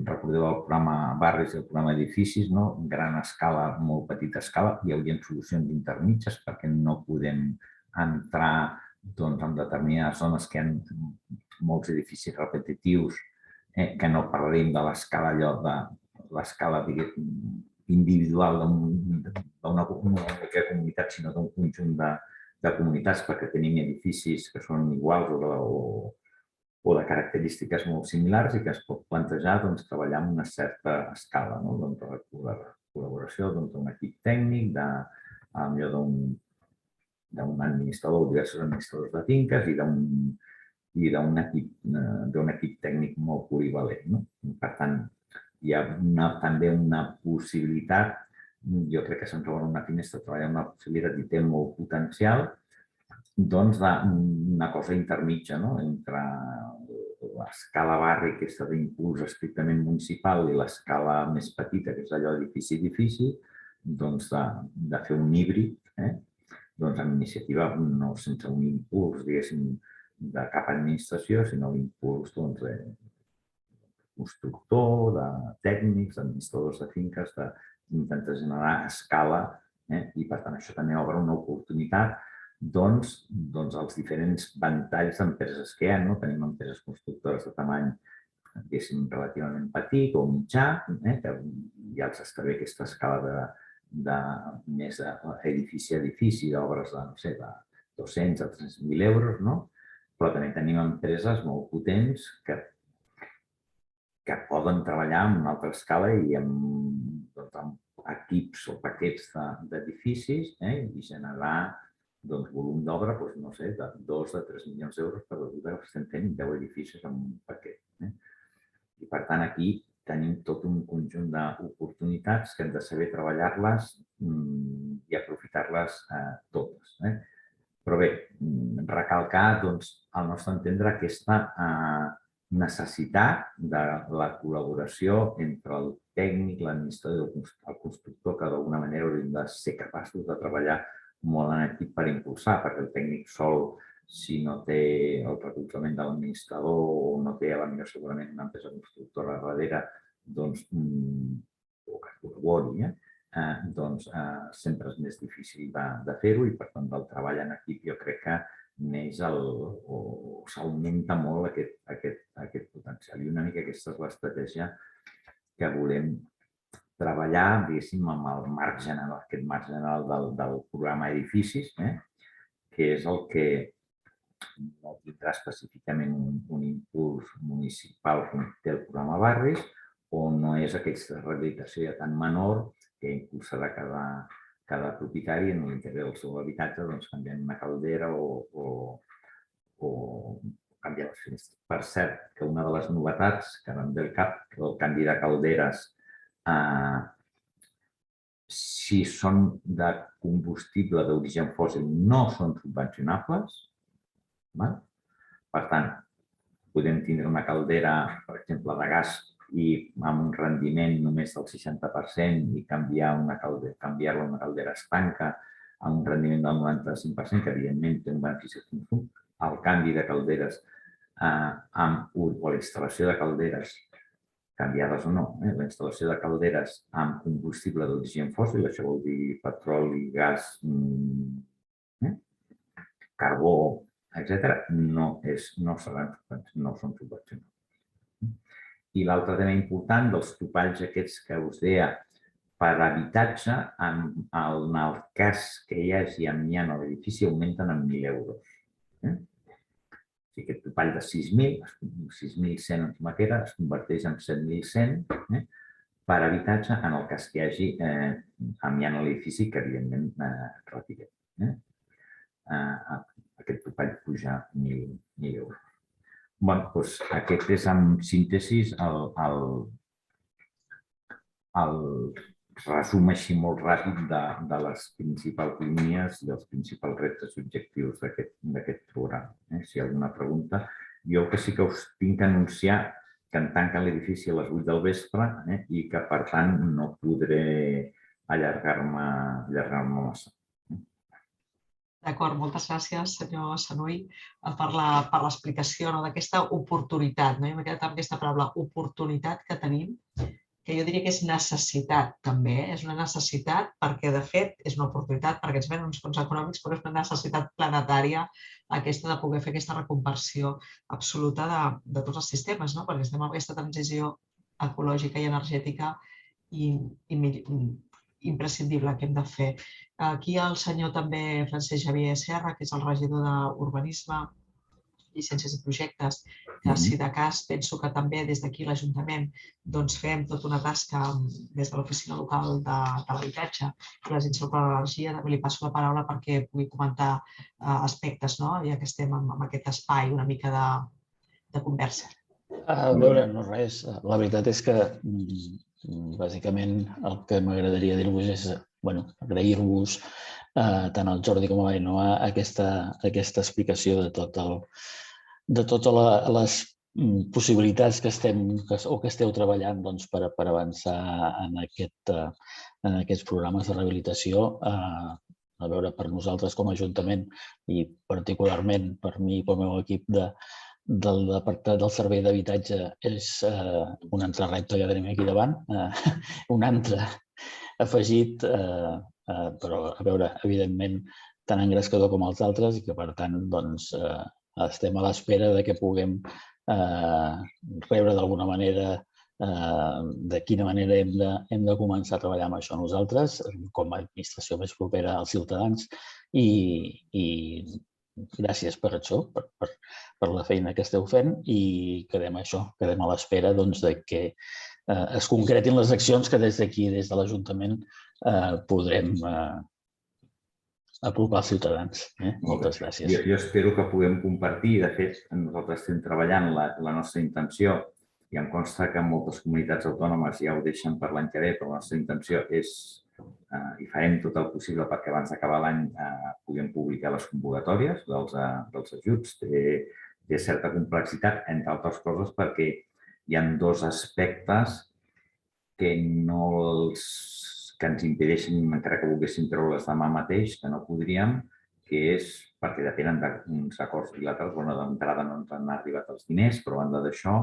recordeu el programa Barris i el programa Edificis, gran escala, molt petita escala, hi haurien solucions intermitges perquè no podem entrar en determinades zones que hi ha molts edificis repetitius que no parlarem de l'escala individual d'una comunitat, sinó d'un conjunt de comunitats, perquè tenim edificis que són iguals o de característiques molt similars i que es pot plantejar treballar amb una certa escala, la col·laboració d'un equip tècnic, d'un administrador o diversos administradors de finques i d'un equip tècnic molt polivalent. Per tant, hi ha també una possibilitat, jo crec que se'ns obre una finestra a treballar una possibilitat i té molt potencial, d'una cosa intermitja entre l'escala barri, que és d'impuls estrictament municipal, i l'escala més petita, que és allò edifici-edifici, de fer un híbrid, amb iniciativa sense un impuls, diguéssim, de cap administració, sinó l'impuls de constructor, de tècnics, d'administradors de finques, d'intentar generar escala i, per tant, això també obre una oportunitat als diferents ventalls d'empreses que hi ha. Tenim empreses constructores de tamany relativament petit o mitjà, que ja els està bé aquesta escala més edifici a edifici, d'obres de 200 a 300.000 euros, no? Però també tenim empreses molt potents que poden treballar en una altra escala i amb equips o paquets d'edificis i generar volum d'obra, no sé, de 2 a 3 milions d'euros per resultar que estem fent 10 edificis en un paquet. I per tant aquí tenim tot un conjunt d'oportunitats que hem de saber treballar-les i aprofitar-les totes. Però bé, recalcar, al nostre entendre, aquesta necessitat de la col·laboració entre el tècnic, l'administrador i el constructor, que d'alguna manera hauríem de ser capaços de treballar molt en equip per impulsar, perquè el tècnic sol, si no té el recolzament de l'administrador o no té, potser segurament una empresa constructora darrere, o que col·labori, sempre és més difícil de fer-ho i, per tant, del treball en equip jo crec que neix o s'augmenta molt aquest potencial. I una mica aquesta és l'estratègia que volem treballar, diguéssim, amb el marc general, aquest marc general del programa Edificis, que és el que no tindrà específicament un impuls municipal com té el programa Barris, o no és aquesta rehabilitació ja tan menor que impulsarà cada propietari en l'interior del seu habitatge, canviant una caldera o canviar les finestres. Per cert, que una de les novetats que vam ve al cap, que el canvi de calderes, si són de combustible d'origen fòssil, no són subvencionables. Per tant, podem tindre una caldera, per exemple, de gas i amb un rendiment només del 60% i canviar-la a una caldera estanca amb un rendiment del 95%, que evidentment té un benefici de consum. El canvi de calderes o la instal·lació de calderes, canviades o no, la instal·lació de calderes amb combustible d'origen fòssil, això vol dir petroli, gas, carbó, etc., no són subvencionables. I l'altre tema important dels topalls aquests que us deia per habitatge, en el cas que hi hagi amiant a l'edifici, augmenten en 1.000 euros. Aquest topall de 6.100 en tomaquera es converteix en 7.100 per habitatge en el cas que hi hagi amiant a l'edifici, que evidentment retirem. Aquest topall puja 1.000 euros. Aquest és, en síntesi, el resum així molt ràpid de les principals línies i els principals reptes i objectius d'aquest programa. Si hi ha alguna pregunta, jo el que sí que us tinc que anunciar que em tanca l'edifici a les 8 del vespre i que, per tant, no podré allargar-me massa.
D'acord, moltes gràcies, senyor Sanuy, per l'explicació d'aquesta oportunitat. I m'ha quedat amb aquesta paraula, oportunitat que tenim, que jo diria que és necessitat també. És una necessitat perquè, de fet, és una oportunitat perquè ens venen uns fons econòmics, però és una necessitat planetària aquesta de poder fer aquesta reconversió absoluta de tots els sistemes, perquè estem en aquesta transició ecològica i energètica imprescindible que hem de fer. Aquí el senyor també Francesc Xavier Serra, que és el regidor d'Urbanisme, Llicències i Projectes, que si de cas penso que també des d'aquí l'Ajuntament fem tota una tasca des de l'oficina local de l'habitatge i l'Agència Local de l'Energia, també li passo la paraula perquè pugui comentar aspectes, ja que estem en aquest espai una mica de conversa.
A veure, no res. La veritat és que bàsicament el que m'agradaria dir-vos és agrair-vos tant al Jordi com a l'Ainoa aquesta explicació de totes les possibilitats que esteu treballant per avançar en aquests programes de rehabilitació. A veure, per nosaltres com a Ajuntament i particularment per mi i pel meu equip del Departament del Servei d'Habitatge és un altre repte que tenim aquí davant, un altre afegit, però a veure, evidentment, tan engrescador com els altres i que, per tant, estem a l'espera que puguem rebre d'alguna manera de quina manera hem de començar a treballar amb això nosaltres, com a administració més propera als ciutadans, i gràcies per això, per la feina que esteu fent, i quedem a l'espera de que es concretin les accions que des d'aquí, des de l'Ajuntament, podrem apropar als ciutadans. Moltes gràcies.
Jo espero que puguem compartir. De fet, nosaltres estem treballant la nostra intenció, i em consta que moltes comunitats autònomes ja ho deixen per l'any que ve, però la nostra intenció és, i farem tot el possible perquè abans d'acabar l'any puguem publicar les convocatòries dels ajuts. Té certa complexitat, entre altres coses, perquè hi ha dos aspectes que ens impedeixen, encara que volguéssim treure'ls demà mateix, que no podríem, que és perquè depenen d'uns acords bilaterals. D'entrada no ens han arribat els diners, però a banda d'això,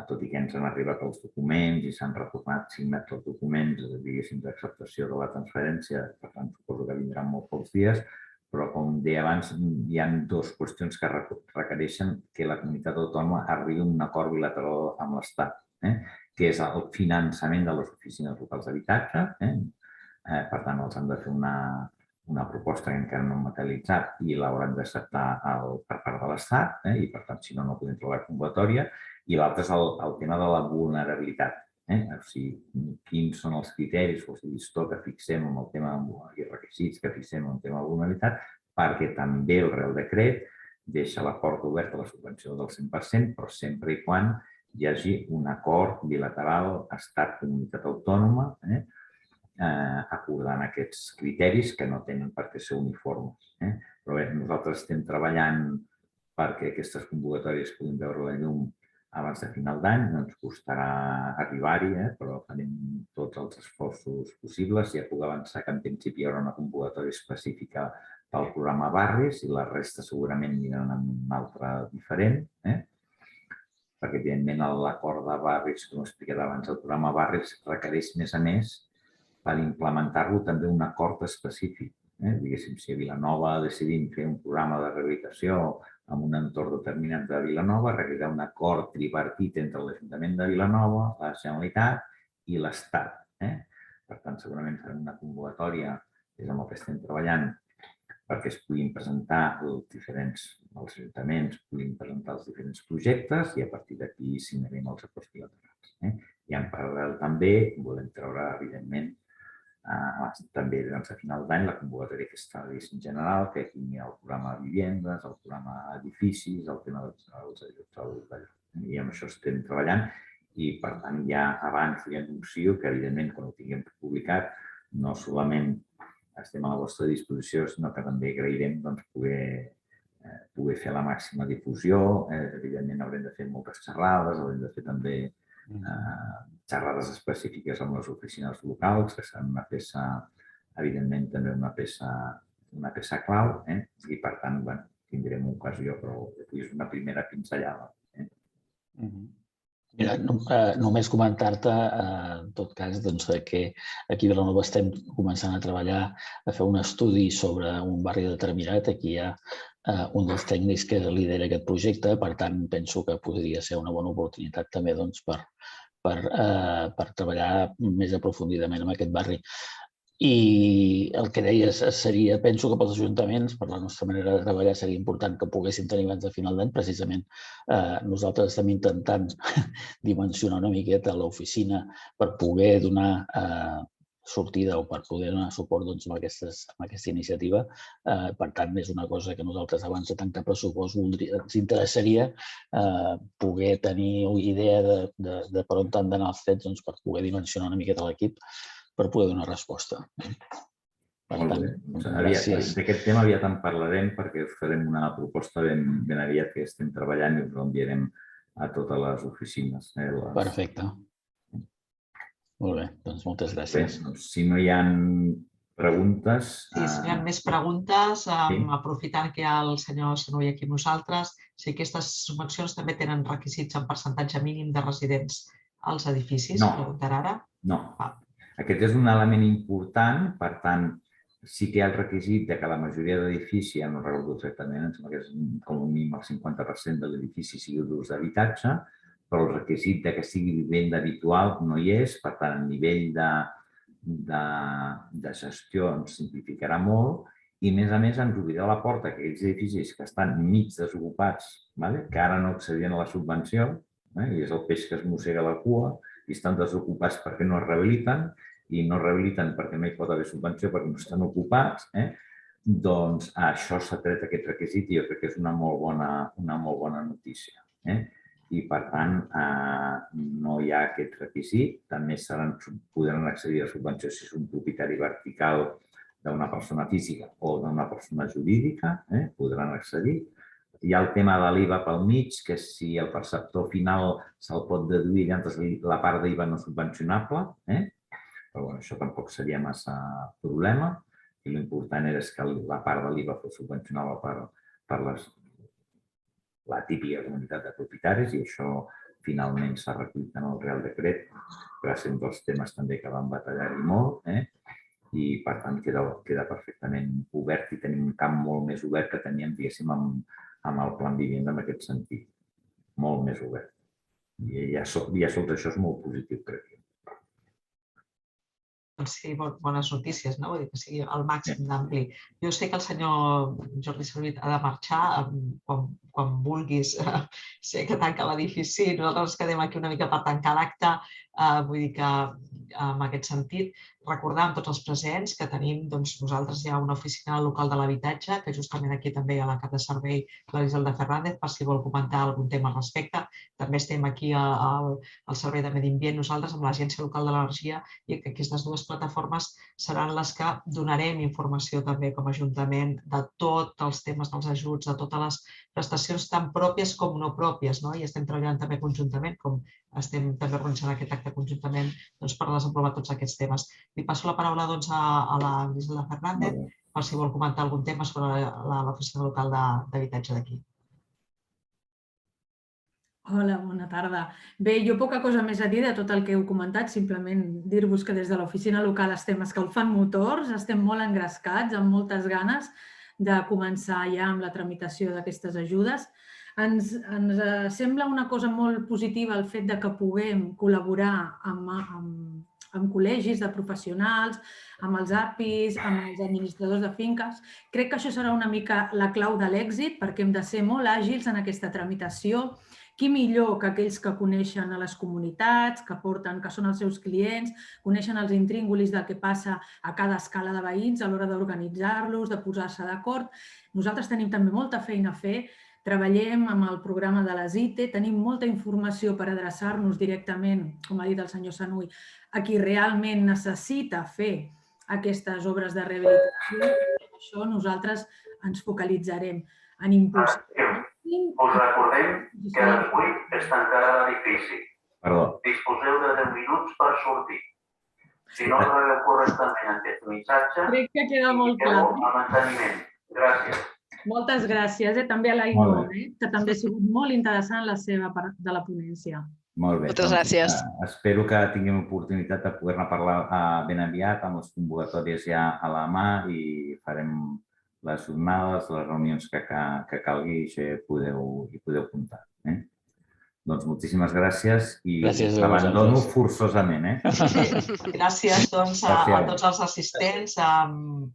tot i que ens han arribat els documents i s'han retornat signats els documents, diguéssim, d'acceptació de la transferència, per tant, suposo que vindran molt pocs dies, però, com deia abans, hi ha dues qüestions que requereixen que la comunitat autònoma arribi a un acord bilateral amb l'Estat, que és el finançament de les oficines locals d'habitatge. Per tant, els han de fer una proposta que encara no han materialitzat i l'hauran d'acceptar per part de l'Estat, i per tant, si no, no podem trobar convocatòria. I l'altre és el tema de la vulnerabilitat. O sigui, quins són els criteris o el llistó que fixem amb el tema i requisits que fixem amb el tema de vulnerabilitat, perquè també el Reial Decret deixa la porta oberta a la subvenció del 100%, però sempre i quan hi hagi un acord bilateral Estat-Comunitat Autònoma acordant aquests criteris que no tenen per què ser uniformes. Però bé, nosaltres estem treballant perquè aquestes convocatòries puguin veure la llum abans de final d'any. No ens costarà arribar-hi, però farem tots els esforços possibles. Ja puc avançar que en principi hi haurà una convocatòria específica pel programa Barris i la resta segurament aniran en un altre diferent, perquè, evidentment, l'acord de Barris, com he explicat abans, el programa Barris requereix, més a més, per implementar-lo també un acord específic. Diguéssim, si a Vilanova decidim fer un programa de rehabilitació en un entorn determinat de Vilanova, requerirà un acord tripartit entre l'Ajuntament de Vilanova, la Generalitat i l'Estat. Per tant, segurament farem una convocatòria, és amb el que estem treballant, perquè es puguin presentar els ajuntaments, puguin presentar els diferents projectes i a partir d'aquí signarem els acords bilaterals. I en paral·lel també volem treure, evidentment, també a final d'any la convocatòria que està en general, que aquí hi ha el programa de vivendes, el programa edificis, el tema dels ajuts al d'allò. I amb això estem treballant i, per tant, ja abans li anuncio que, evidentment, quan ho tinguem publicat, no solament estem a la vostra disposició, sinó que també agrairem poder fer la màxima difusió. Evidentment, haurem de fer moltes xerrades, haurem de fer també xerrades específiques amb les oficines locals, que seran una peça, evidentment, també una peça clau, i, per tant, tindrem ocasió, però és una primera pinzellada.
Mira, només comentar-te, en tot cas, que aquí a Vilanova estem començant a treballar, a fer un estudi sobre un barri determinat. Aquí hi ha un dels tècnics que lidera aquest projecte, per tant, penso que podria ser una bona oportunitat també per treballar més aprofundidament en aquest barri. I el que deies seria, penso que pels ajuntaments, per la nostra manera de treballar, seria important que poguéssim tenir abans de final d'any. Precisament nosaltres estem intentant dimensionar una miqueta l'oficina per poder donar sortida o per poder donar suport a aquesta iniciativa. Per tant, és una cosa que nosaltres abans de tancar pressupost ens interessaria poder tenir idea de per on han d'anar els fets per poder dimensionar una miqueta l'equip per poder donar resposta.
Molt bé. D'aquest tema aviat en parlarem perquè us farem una proposta ben aviat que estem treballant i us l'enviarem a totes les oficines.
Perfecte. Molt bé, doncs moltes gràcies.
Si no hi ha preguntes...
Sí, si hi ha més preguntes, aprofitant que hi ha el senyor Sanui aquí amb nosaltres, si aquestes subvencions també tenen requisits en percentatge mínim de residents als edificis, preguntarà ara?
No. Aquest és un element important, per tant, sí que hi ha el requisit que la majoria d'edificis, no recordo exactament, em sembla que és com un mínim el 50% de l'edifici sigui d'ús d'habitatge, però el requisit que sigui vivenda habitual no hi és, per tant, a nivell de gestió ens simplificarà molt i, a més, ens obrirà la porta que aquells edificis que estan mig desocupats, que ara no accedien a la subvenció, i és el peix que es mossega la cua, i estan desocupats perquè no es rehabiliten, i no rehabiliten perquè no hi pot haver subvenció perquè no estan ocupats, doncs això s'ha tret aquest requisit i jo crec que és una molt bona notícia. I, per tant, no hi ha aquest requisit. També podran accedir a la subvenció si és un propietari vertical d'una persona física o d'una persona jurídica, podran accedir. Hi ha el tema de l'IVA pel mig, que si el perceptor final se'l pot deduir la part d'IVA no subvencionable, però això tampoc seria massa problema. I l'important és que la part de l'IVA fos subvencionable per la típica comunitat de propietaris i això finalment s'ha recollit en el Real Decret, que va ser un dels temes també que vam batallar-hi molt i, per tant, queda perfectament obert i tenim un camp molt més obert que teníem, diguéssim, amb el Plan Vivienda en aquest sentit. Molt més obert. I ja sols això és molt positiu, crec.
Doncs sí, bones notícies, no? Vull dir que sigui el màxim d'ampli. Jo sé que el senyor Jordi Servit ha de marxar, quan vulguis, sé que tanca l'edifici, nosaltres ens quedem aquí una mica per tancar l'acte, vull dir que en aquest sentit recordar amb tots els presents que tenim, doncs nosaltres hi ha una oficina local de l'habitatge, que justament aquí també hi ha la cap de servei, l'Eliselda Fernández, per si vol comentar algun tema al respecte. També estem aquí al Servei de Medi Ambient, nosaltres amb l'Agència Local de l'Energia, i que aquestes dues plataformes seran les que donarem informació també com a Ajuntament de tots els temes dels ajuts, de totes les prestacions tan pròpies com no pròpies, i estem treballant també conjuntament, com estem també organitzant aquest acte conjuntament per desenvolupar tots aquests temes. Li passo la paraula a l'Eliselda Fernández per si vol comentar algun tema sobre l'oficina local d'habitatge d'aquí.
Hola, bona tarda. Bé, jo poca cosa més a dir de tot el que heu comentat, simplement dir-vos que des de l'oficina local estem escalfant motors, estem molt engrescats, amb moltes ganes de començar ja amb la tramitació d'aquestes ajudes. Ens sembla una cosa molt positiva el fet que puguem col·laborar amb col·legis de professionals, amb els APIs, amb els administradors de finques. Crec que això serà una mica la clau de l'èxit perquè hem de ser molt àgils en aquesta tramitació. Qui millor que aquells que coneixen a les comunitats, que són els seus clients, coneixen els intríngulis del que passa a cada escala de veïns a l'hora d'organitzar-los, de posar-se d'acord. Nosaltres tenim també molta feina a fer. Treballem amb el programa de les ITE, tenim molta informació per adreçar-nos directament, com ha dit el senyor Sanuy, a qui realment necessita fer aquestes obres de rehabilitació. Per això nosaltres ens focalitzarem en impulsar.
Us recordem que a les 8 es tancarà l'edifici. Disposeu de 10 minuts per sortir. Si no rebeu correctament aquest missatge,
crec que queda molt clar.
A manteniment. Gràcies.
Moltes gràcies. També a l'Ainor, que també ha sigut molt interessant la seva part de la ponència.
Molt bé.
Moltes gràcies.
Espero que tinguem oportunitat de poder-ne parlar ben aviat amb les convocatòries ja a la mà i farem les jornades, les reunions que calgui i podeu comptar. Doncs moltíssimes gràcies i l'abandono forçosament.
Gràcies a tots els assistents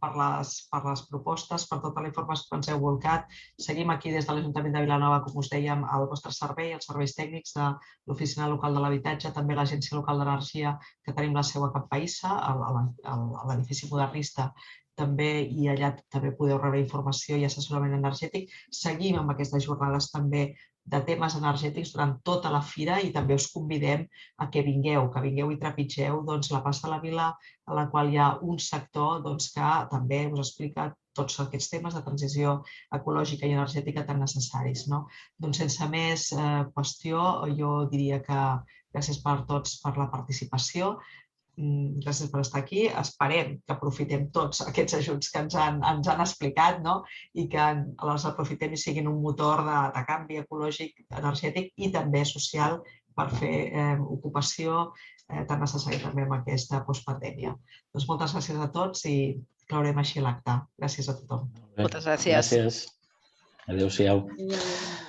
per les propostes, per tota la informació que ens heu volcat. Seguim aquí des de l'Ajuntament de Vilanova, com us dèiem, al vostre servei, els serveis tècnics de l'Oficina Local de l'Habitatge, també l'Agència Local d'Energia, que tenim la seu a Can Païssa, a l'edifici modernista, també, i allà també podeu rebre informació i assessorament energètic. Seguim amb aquestes jornades també de temes energètics durant tota la fira i també us convidem a que vingueu i trepitgeu la plaça de la Vila, a la qual hi ha un sector que també us explica tots aquests temes de transició ecològica i energètica tan necessaris. Doncs sense més qüestió, jo diria que gràcies per tots per la participació. Gràcies per estar aquí. Esperem que aprofitem tots aquests ajuts que ens han explicat i que els aprofitem i siguin un motor de canvi ecològic, energètic i també social per fer ocupació tan necessària també amb aquesta postpandèmia. Doncs moltes gràcies a tots i claurem així l'acte. Gràcies a tothom.
Moltes gràcies.
Gràcies. Adéu-siau.
Adéu.